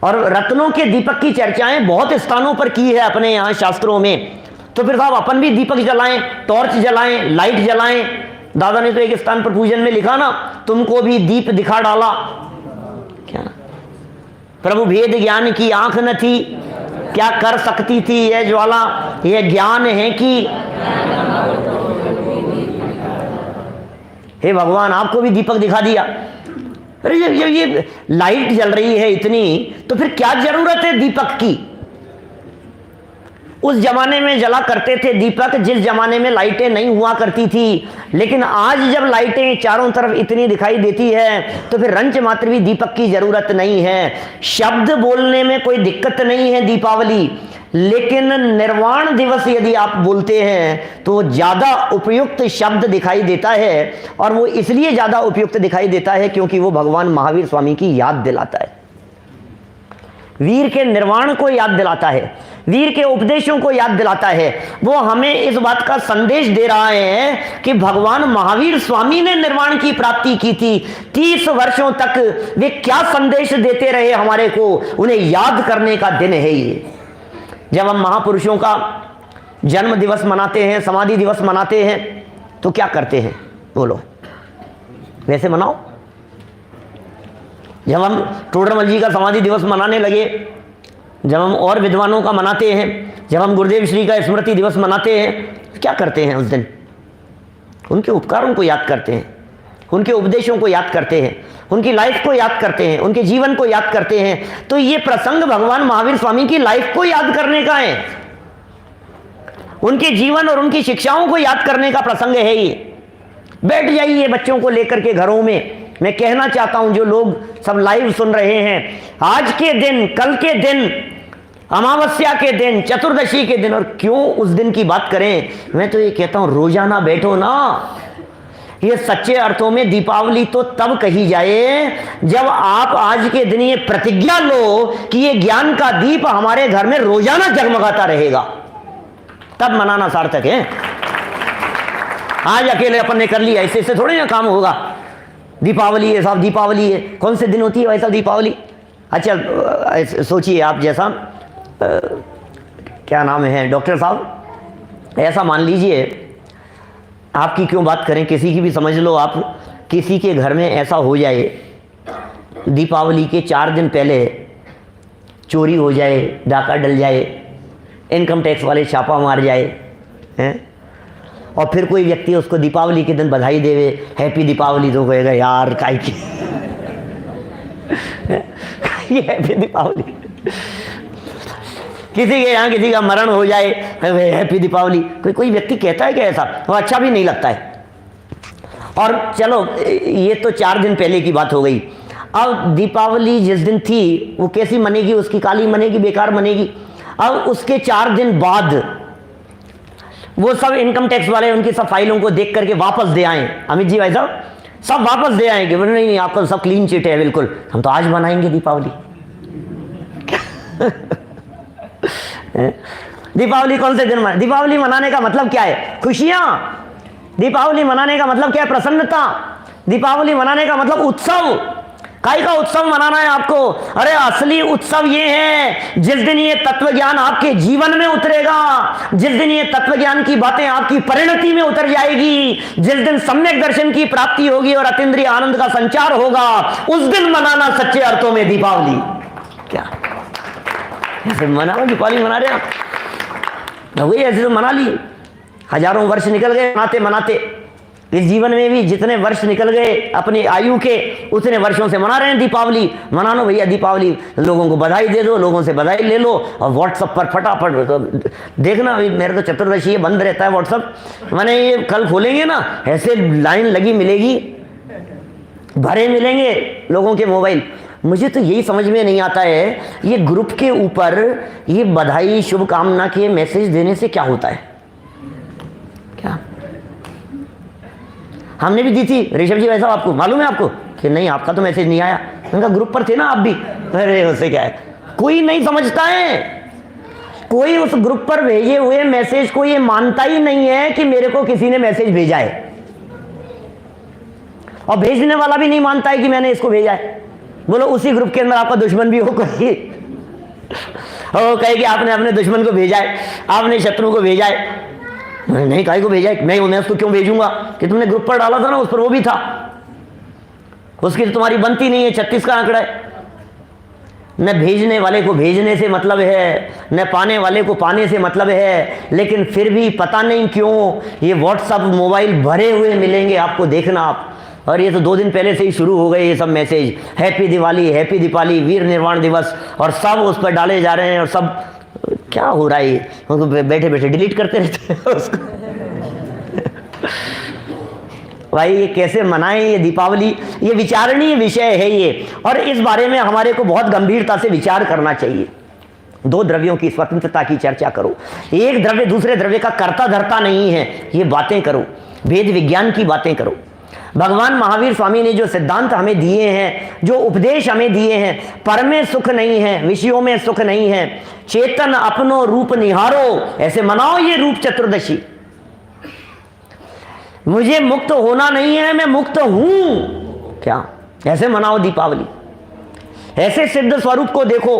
और रत्नों के दीपक की चर्चाएं बहुत स्थानों पर की है अपने यहाँ शास्त्रों में। तो फिर साहब अपन भी दीपक जलाएं, टॉर्च जलाएं, लाइट जलाएं। दादा ने तो एक स्थान पर पूजन में लिखा ना, तुमको भी दीप दिखा डाला। क्या प्रभु भेद ज्ञान की आंख न थी, क्या कर सकती थी यह ज्वाला? यह ज्ञान है कि हे भगवान आपको भी दीपक दिखा दिया। अरे जब ये लाइट जल रही है इतनी, तो फिर क्या जरूरत है दीपक की? उस जमाने में जला करते थे दीपक, जिस जमाने में लाइटें नहीं हुआ करती थी। लेकिन आज जब लाइटें चारों तरफ इतनी दिखाई देती है, तो फिर रंच मात्र भी दीपक की जरूरत नहीं है। शब्द बोलने में कोई दिक्कत नहीं है दीपावली, लेकिन निर्वाण दिवस यदि आप बोलते हैं तो ज्यादा उपयुक्त शब्द दिखाई देता है। और वो इसलिए ज्यादा उपयुक्त दिखाई देता है क्योंकि वो भगवान महावीर स्वामी की याद दिलाता है, वीर के निर्वाण को याद दिलाता है, वीर के उपदेशों को याद दिलाता है। वो हमें इस बात का संदेश दे रहा है कि भगवान महावीर स्वामी ने निर्वाण की प्राप्ति की थी। 30 वर्षों तक वे क्या संदेश देते रहे हमारे को, उन्हें याद करने का दिन है ये। जब हम महापुरुषों का जन्म दिवस मनाते हैं, समाधि दिवस मनाते हैं, तो क्या करते हैं? बोलो, वैसे मनाओ। जब हम टोडरमल जी का समाधि दिवस मनाने लगे, जब हम और विद्वानों का मनाते हैं, जब हम गुरुदेव श्री का स्मृति दिवस मनाते हैं, क्या करते हैं उस दिन? उनके उपकारों को याद करते हैं, उनके उपदेशों को याद करते हैं, उनकी लाइफ को याद करते हैं, उनके जीवन को याद करते हैं। तो ये प्रसंग भगवान महावीर स्वामी की लाइफ को याद करने का है, उनके जीवन और उनकी शिक्षाओं को याद करने का प्रसंग है ये। बैठ जाइए बच्चों को लेकर के घरों में। मैं कहना चाहता हूं जो लोग सब लाइव सुन रहे हैं, आज के दिन, कल के दिन, अमावस्या के दिन, चतुर्दशी के दिन, और क्यों उस दिन की बात करें, मैं तो ये कहता हूं रोजाना बैठो ना। ये सच्चे अर्थों में दीपावली तो तब कही जाए जब आप आज के दिन ये प्रतिज्ञा लो कि ये ज्ञान का दीप हमारे घर में रोजाना जगमगाता रहेगा, तब मनाना सार्थक है। आज अकेले अपन ने कर लिया, इससे थोड़ी ना काम होगा। दीपावली है साहब, दीपावली है, कौन से दिन होती है वैसा दीपावली? अच्छा सोचिए आप, जैसा क्या नाम है डॉक्टर साहब, ऐसा मान लीजिए, आपकी क्यों बात करें, किसी की भी समझ लो आप, किसी के घर में ऐसा हो जाए दीपावली के 4 दिन पहले चोरी हो जाए, डाका डल जाए, इनकम टैक्स वाले छापा मार जाए हैं, और फिर कोई व्यक्ति उसको दीपावली के दिन बधाई देवे, हैप्पी दीपावली, तो कहेगा यार काहे की ये हैप्पी दीपावली। किसी के यहाँ किसी का मरण हो जाए, हैप्पी दीपावली, कोई व्यक्ति कहता है कि ऐसा? वो अच्छा भी नहीं लगता है। और चलो ये तो 4 दिन पहले की बात हो गई। अब दीपावली जिस दिन थी वो कैसी मनेगी? उसकी काली मनेगी, बेकार मनेगी। अब उसके 4 दिन बाद वो सब इनकम टैक्स वाले उनकी सब फाइलों को देख करके वापस दे आए, अमित जी भाई साहब सब वापस दे आए कि नहीं आपका सब क्लीन चिट है बिल्कुल, हम तो आज मनाएंगे दीपावली। दीपावली कौन से दिन मनाए? दीपावली मनाने का मतलब क्या है? खुशियां। दीपावली मनाने का मतलब क्या है? प्रसन्नता। दीपावली मनाने का मतलब उत्सव। काय का उत्सव मनाना है आपको? अरे असली उत्सव ये है जिस दिन ये तत्व ज्ञान आपके जीवन में उतरेगा, जिस दिन ये तत्व ज्ञान की बातें आपकी परिणति में उतर जाएगी, जिस दिन सम्यक दर्शन की प्राप्ति होगी और अतीन्द्रिय आनंद का संचार होगा, उस दिन मनाना सच्चे अर्थों में दीपावली। क्या ऐसे मनाओ? दीपावली मना रहे आप, वही ऐसे तो मना ली। हजारों वर्ष निकल गए मनाते मनाते। इस जीवन में भी जितने वर्ष निकल गए अपनी आयु के, उतने वर्षों से मना रहे हैं दीपावली। मना लो भैया दीपावली, लोगों को बधाई दे दो, लोगों से बधाई ले लो, और व्हाट्सएप पर फटाफट तो देखना। मेरे तो चतुर्दशी बंद रहता है व्हाट्सएप, मैंने ये कल खोलेंगे ना, ऐसे लाइन लगी मिलेगी, भरे मिलेंगे लोगों के मोबाइल। मुझे तो यही समझ में नहीं आता है, ये ग्रुप के ऊपर ये बधाई शुभकामना के मैसेज देने से क्या होता है? क्या हमने भी दी थी ऋषभ जी, वैसा आपको मालूम है आपको कि नहीं, आपका तो मैसेज नहीं आया। उनका ग्रुप पर थे ना आप भी। अरे उससे क्या है, कोई नहीं समझता है, कोई उस ग्रुप पर भेजे हुए मैसेज को ये मानता ही नहीं है कि मेरे को किसी ने मैसेज भेजा है, और भेजने वाला भी नहीं मानता है कि मैंने इसको भेजा है। बोलो उसी ग्रुप के अंदर आपका दुश्मन भी हो कोई, और कहे कि आपने अपने दुश्मन को भेजा है, आपने शत्रु को भेजा है। नहीं, काहे को भेजा है, मैं उसको क्यों भेजूंगा कि तुमने ग्रुप पर डाला था ना, उस पर वो भी था, उसकी तो तुम्हारी बनती नहीं है। 36 का आंकड़ा है। न भेजने वाले को भेजने से मतलब है, न पाने वाले को पाने से मतलब है, लेकिन फिर भी पता नहीं क्यों ये व्हाट्सएप मोबाइल भरे हुए मिलेंगे आपको, देखना आप। और ये तो 2 दिन पहले से ही शुरू हो गए ये सब message, happy Diwali, happy Deepawali, Veer Nirvan Diwas, और सब उस पर डाले जा रहे हैं। और सब क्या हो रहा है, उनको बैठे बैठे डिलीट करते रहते हैं उसको। भाई ये कैसे मनाएं ये दीपावली, ये विचारणीय विषय है ये, और इस बारे में हमारे को बहुत गंभीरता से विचार करना चाहिए। 2 द्रव्यों की स्वतंत्रता की चर्चा करो, एक द्रव्य दूसरे द्रव्य का कर्ता धर्ता नहीं है, ये बातें करो, वेद विज्ञान की बातें करो। भगवान महावीर स्वामी ने जो सिद्धांत हमें दिए हैं, जो उपदेश हमें दिए हैं, पर में सुख नहीं है, विषयों में सुख नहीं है, चेतन अपनो रूप निहारो, ऐसे मनाओ ये रूप चतुर्दशी। मुझे मुक्त होना नहीं है, मैं मुक्त हूं, क्या ऐसे मनाओ दीपावली। ऐसे सिद्ध स्वरूप को देखो,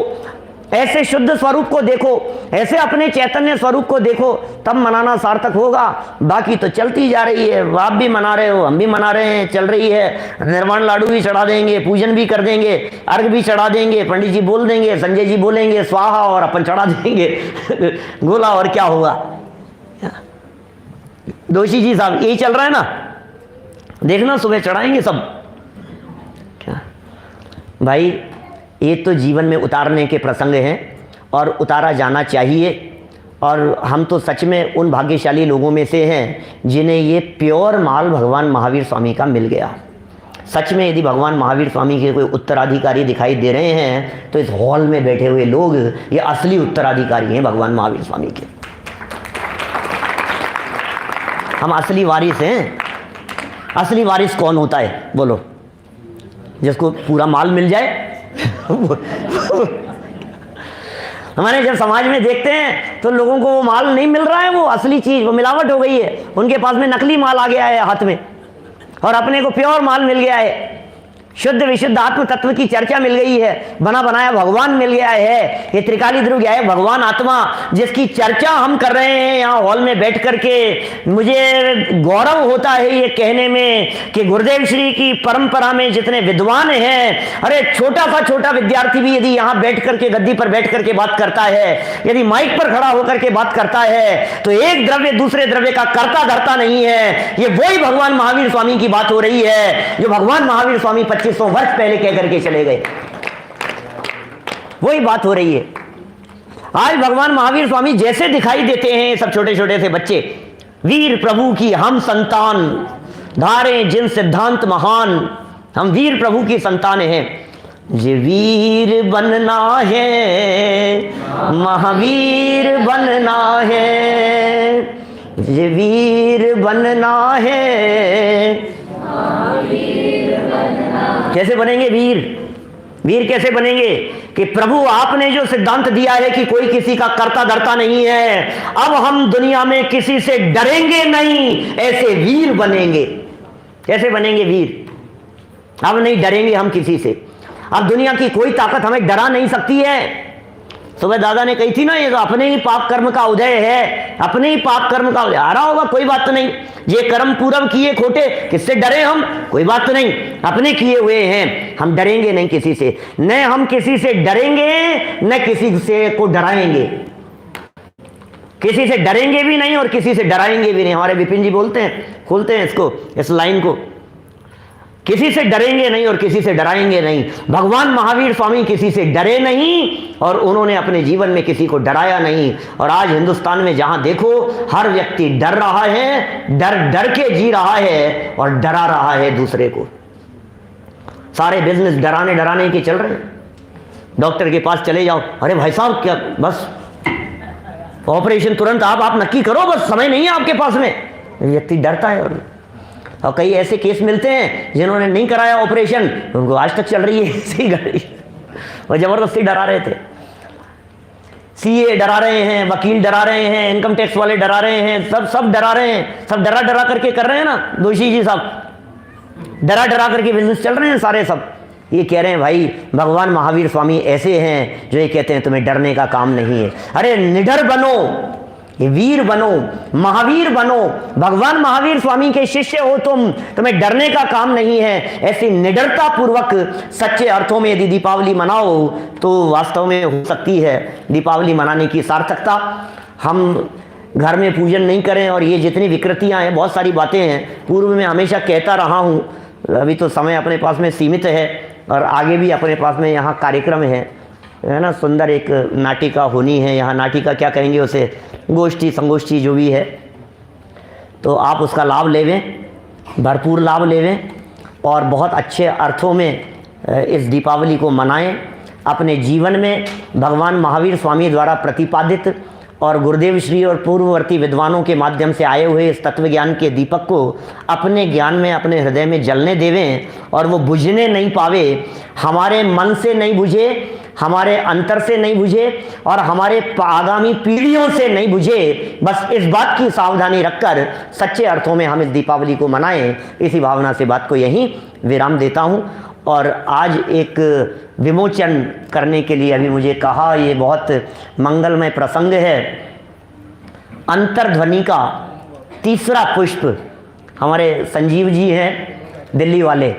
ऐसे शुद्ध स्वरूप को देखो, ऐसे अपने चैतन्य स्वरूप को देखो, तब मनाना सार्थक होगा। बाकी तो चलती जा रही है, आप भी मना रहे हो, हम भी मना रहे हैं, चल रही है। निर्वाण लाडू भी चढ़ा देंगे, पूजन भी कर देंगे, अर्घ भी चढ़ा देंगे, पंडित जी बोल देंगे, संजय जी बोलेंगे स्वाहा, और अपन चढ़ा देंगे गोला, और क्या हुआ। दोषी जी साहब यही चल रहा है ना, देखना सुबह चढ़ाएंगे सब। क्या भाई, ये तो जीवन में उतारने के प्रसंग हैं और उतारा जाना चाहिए। और हम तो सच में उन भाग्यशाली लोगों में से हैं जिन्हें ये प्योर माल भगवान महावीर स्वामी का मिल गया। सच में यदि भगवान महावीर स्वामी के कोई उत्तराधिकारी दिखाई दे रहे हैं तो इस हॉल में बैठे हुए लोग ये असली उत्तराधिकारी हैं भगवान महावीर स्वामी के। हम असली वारिस हैं। असली वारिस कौन होता है बोलो? जिसको पूरा माल मिल जाए। हमारे जब समाज में देखते हैं तो लोगों को वो माल नहीं मिल रहा है, वो असली चीज, वो मिलावट हो गई है, उनके पास में नकली माल आ गया है हाथ में, और अपने को प्योर माल मिल गया है, शुद्ध विशुद्ध आत्म तत्व की चर्चा मिल गई है, बना बनाया भगवान मिल गया है। ये त्रिकाली ध्रुव गया है भगवान आत्मा, जिसकी चर्चा हम कर रहे हैं यहाँ हॉल में बैठ करके। मुझे गौरव होता है ये कहने में कि गुरुदेव श्री की परंपरा में जितने विद्वान हैं, अरे छोटा सा छोटा विद्यार्थी भी यदि यहाँ बैठ करके गद्दी पर बैठ करके बात करता है, यदि माइक पर खड़ा होकर के बात करता है, तो एक द्रव्य दूसरे द्रव्य का कर्ता धर्ता नहीं है। ये वही भगवान महावीर स्वामी की बात हो रही है जो भगवान महावीर स्वामी 2500 वर्ष पहले कह करके चले गए, वही बात हो रही है। आज भगवान महावीर स्वामी जैसे दिखाई देते हैं सब छोटे छोटे से बच्चे, वीर प्रभु की हम संतान, धारे जिन सिद्धांत महान, हम वीर प्रभु की संतान हैं। जे वीर बनना है, महावीर बनना है, जे वीर बनना है। कैसे बनेंगे वीर? वीर कैसे बनेंगे कि प्रभु आपने जो सिद्धांत दिया है कि कोई किसी का कर्ता धर्ता नहीं है, अब हम दुनिया में किसी से डरेंगे नहीं, ऐसे वीर बनेंगे। कैसे बनेंगे वीर? अब नहीं डरेंगे हम किसी से। अब दुनिया की कोई ताकत हमें डरा नहीं सकती है। सुबह दादा ने कही थी ना, ये तो अपने ही पाप कर्म का उदय है, अपने ही पाप कर्म का उदय। आ रहा होगा कोई बात तो नहीं, ये कर्म पूर्व किए खोटे, किससे डरे हम? कोई बात तो नहीं, अपने किए हुए हैं, हम डरेंगे नहीं किसी से। न हम किसी से डरेंगे न किसी से को डराएंगे, किसी से डरेंगे भी नहीं और किसी से डराएंगे भी नहीं। हमारे विपिन जी बोलते हैं, खोलते हैं इसको, इस लाइन को, किसी से डरेंगे नहीं और किसी से डराएंगे नहीं। भगवान महावीर स्वामी किसी से डरे नहीं और उन्होंने अपने जीवन में किसी को डराया नहीं। और आज हिंदुस्तान में जहां देखो हर व्यक्ति डर रहा है, डर डर के जी रहा है और डरा रहा है दूसरे को। सारे बिजनेस डराने डराने के चल रहे हैं। डॉक्टर के पास चले जाओ, अरे भाई साहब क्या बस ऑपरेशन तुरंत आप नक्की करो, बस समय नहीं है आपके पास में, व्यक्ति डरता है। और कई ऐसे केस मिलते हैं जिन्होंने नहीं कराया ऑपरेशन, उनको आज तक चल रही है ऐसी गाड़ी, और ज़बरदस्ती डरा रहे थे। सीए डरा रहे हैं, वकील डरा रहे हैं, इनकम टैक्स वाले डरा रहे हैं, सब डरा रहे हैं, सब डरा डरा करके कर रहे हैं ना। दोषी जी साहब डरा डरा करके बिजनेस चल रहे हैं सारे सब। ये कह रहे हैं भाई भगवान महावीर स्वामी ऐसे हैं जो ये कहते हैं तुम्हें डरने का काम नहीं है। अरे निडर बनो, ये वीर बनो, महावीर बनो, भगवान महावीर स्वामी के शिष्य हो तुम, तुम्हें डरने का काम नहीं है। ऐसी निडरता पूर्वक सच्चे अर्थों में यदि दीपावली मनाओ तो वास्तव में हो सकती है दीपावली मनाने की सार्थकता। हम घर में पूजन नहीं करें, और ये जितनी विकृतियां हैं, बहुत सारी बातें हैं, पूर्व में हमेशा कहता रहा हूँ, अभी तो समय अपने पास में सीमित है और आगे भी अपने पास में यहाँ कार्यक्रम है ना, सुंदर एक नाटिका होनी है यहाँ। नाटिका क्या कहेंगे उसे, गोष्ठी संगोष्ठी जो भी है, तो आप उसका लाभ लेवें, भरपूर लाभ लेवें और बहुत अच्छे अर्थों में इस दीपावली को मनाएं। अपने जीवन में भगवान महावीर स्वामी द्वारा प्रतिपादित और गुरुदेव श्री और पूर्ववर्ती विद्वानों के माध्यम से आए हुए इस तत्व ज्ञान के दीपक को अपने ज्ञान में, अपने हृदय में जलने देवें, और वो बुझने नहीं पावे, हमारे मन से नहीं बुझे, हमारे अंतर से नहीं बुझे और हमारे आगामी पीढ़ियों से नहीं बुझे। बस इस बात की सावधानी रखकर सच्चे अर्थों में हम इस दीपावली को मनाएं। इसी भावना से बात को यहीं विराम देता हूं। और आज एक विमोचन करने के लिए अभी मुझे कहा, ये बहुत मंगलमय प्रसंग है। अंतर्ध्वनि का तीसरा पुष्प हमारे संजीव जी हैं दिल्ली वाले,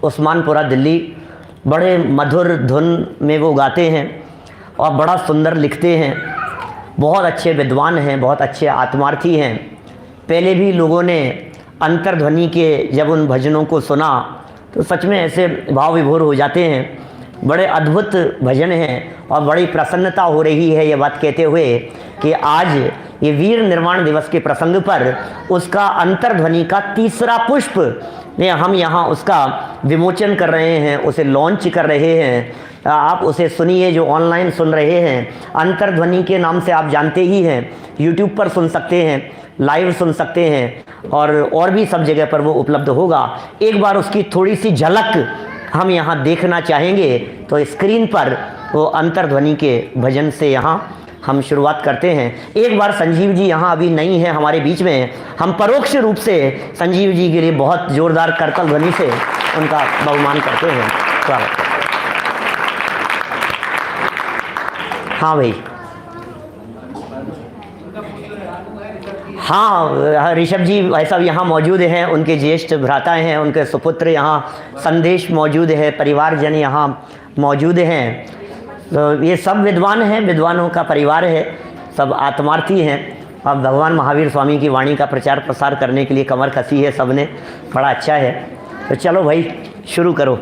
उस्मानपुरा दिल्ली। बड़े मधुर धुन में वो गाते हैं और बड़ा सुंदर लिखते हैं, बहुत अच्छे विद्वान हैं, बहुत अच्छे आत्मार्थी हैं। पहले भी लोगों ने अंतर्ध्वनि के जब उन भजनों को सुना तो सच में ऐसे भाव विभोर हो जाते हैं। बड़े अद्भुत भजन हैं और बड़ी प्रसन्नता हो रही है ये बात कहते हुए कि आज ये वीर निर्माण दिवस के प्रसंग पर उसका अंतर्ध्वनि का तीसरा पुष्प ने हम यहाँ उसका विमोचन कर रहे हैं, उसे लॉन्च कर रहे हैं। आप उसे सुनिए जो ऑनलाइन सुन रहे हैं। अंतर्ध्वनि के नाम से आप जानते ही हैं, यूट्यूब पर सुन सकते हैं, लाइव सुन सकते हैं और भी सब जगह पर वो उपलब्ध होगा। एक बार उसकी थोड़ी सी झलक हम यहाँ देखना चाहेंगे तो स्क्रीन पर वो अंतर्ध्वनि के भजन से यहाँ हम शुरुआत करते हैं। एक बार संजीव जी यहाँ अभी नहीं है हमारे बीच में, हम परोक्ष रूप से संजीव जी के लिए बहुत जोरदार करतल ध्वनि से उनका बहुमान करते हैं। स्वागत। हाँ भाई, हाँ ऋषभ जी भाई साहब यहाँ मौजूद हैं, उनके ज्येष्ठ भ्राता हैं, उनके सुपुत्र यहाँ संदेश मौजूद है, परिवारजन यहाँ मौजूद हैं। तो ये सब विद्वान हैं, विद्वानों का परिवार है, सब आत्मार्थी हैं। अब भगवान महावीर स्वामी की वाणी का प्रचार प्रसार करने के लिए कमर कसी है सबने, बड़ा अच्छा है। तो चलो भाई शुरू करो।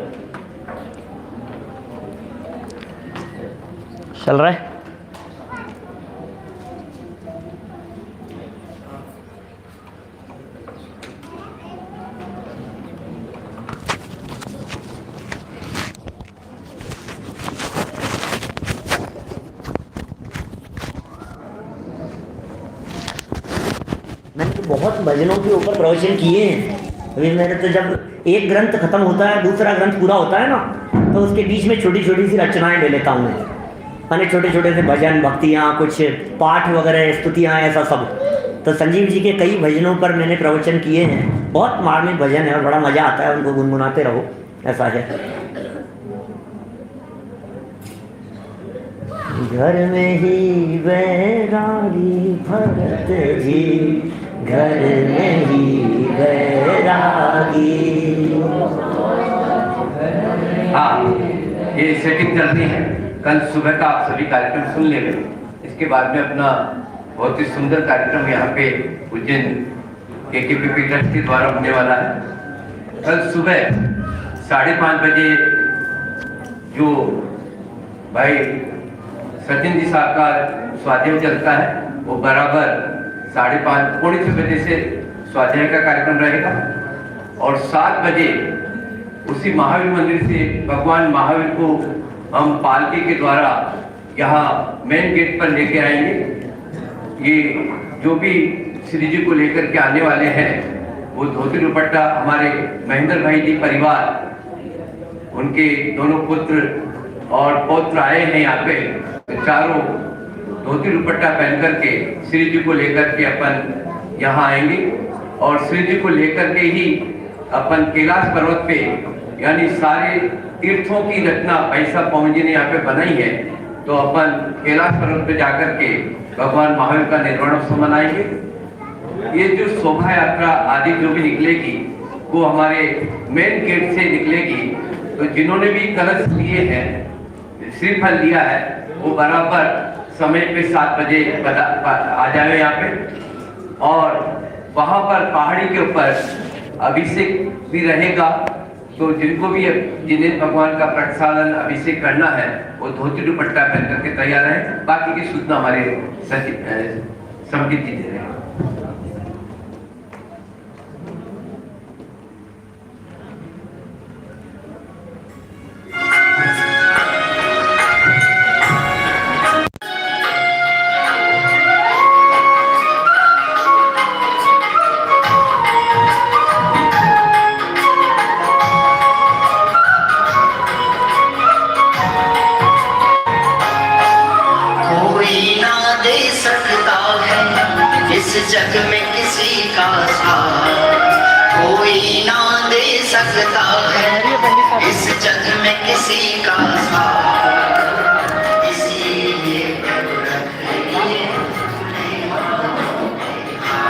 चल रहा है? मैंने तो बहुत भजनों के ऊपर प्रवचन किए हैं। अभी मैंने तो जब एक ग्रंथ खत्म होता है दूसरा ग्रंथ पूरा होता है ना, तो उसके बीच में छोटी छोटी सी रचनाएं ले लेता हूँ मैंने, छोटे छोटे से भजन, भक्तियाँ, कुछ पाठ वगैरह, स्तुतियाँ, ऐसा सब। तो संजीव जी के कई भजनों पर मैंने प्रवचन किए हैं। बहुत मार्मिक भजन है और बड़ा मज़ा आता है उनको गुनगुनाते रहो, ऐसा है। घर में ही बैरागी भगत जी, घर में ही बैरागी। हाँ, ये सेटिंग चलती है। कल सुबह का आप सभी कार्यक्रम सुन लेंगे। इसके बाद में अपना बहुत ही सुंदर कार्यक्रम यहाँ पे उज्जैन KKPP ट्रस्ट के द्वारा होने वाला है। कल सुबह 5:30 बजे जो भाई सचिन जी साहब का स्वाध्याय चलता है, वो बराबर 5:30 पौने 6 बजे से स्वाध्याय का कार्यक्रम रहेगा और 7 बजे उसी महावीर मंदिर से भगवान महावीर को हम पालकी के द्वारा यहाँ मेन गेट पर लेके आएंगे। ये जो भी श्री जी को लेकर के आने वाले हैं, वो धोती दुपट्टा हमारे महेंद्र भाई जी परिवार, उनके दोनों पुत्र और पौत्र आए हैं यहाँ पे, चारों धोती दुपट्टा पहन करके श्री जी को लेकर के अपन यहाँ आएंगे और श्री जी को लेकर के ही अपन कैलाश पर्वत पे, यानी सारे तीर्थों की रचना भाई साहब पवन जी ने यहाँ पे बनाई है, तो अपन कैलाश पर्वत पे जाकर के भगवान महावीर का निर्वाणोत्सव मनाएंगे। ये जो शोभा यात्रा आदि जो भी निकलेगी वो हमारे मेन गेट से निकलेगी, तो जिन्होंने भी कलश लिए हैं, श्रीफल लिया है, वो बराबर समय पे 7 बजे आ जाए यहाँ पे। और वहां पर पहाड़ी के ऊपर अभिषेक भी रहेगा, तो जिनको भी जिन्हें भगवान का प्रसादन अभिषेक करना है वो धोती दुपट्टा पहन करके तैयार है। बाकी की सूचना हमारे संगीत जी दे रहे हैं। इस जग में किसी का साथ कोई ना दे सकता है, इस जग में किसी का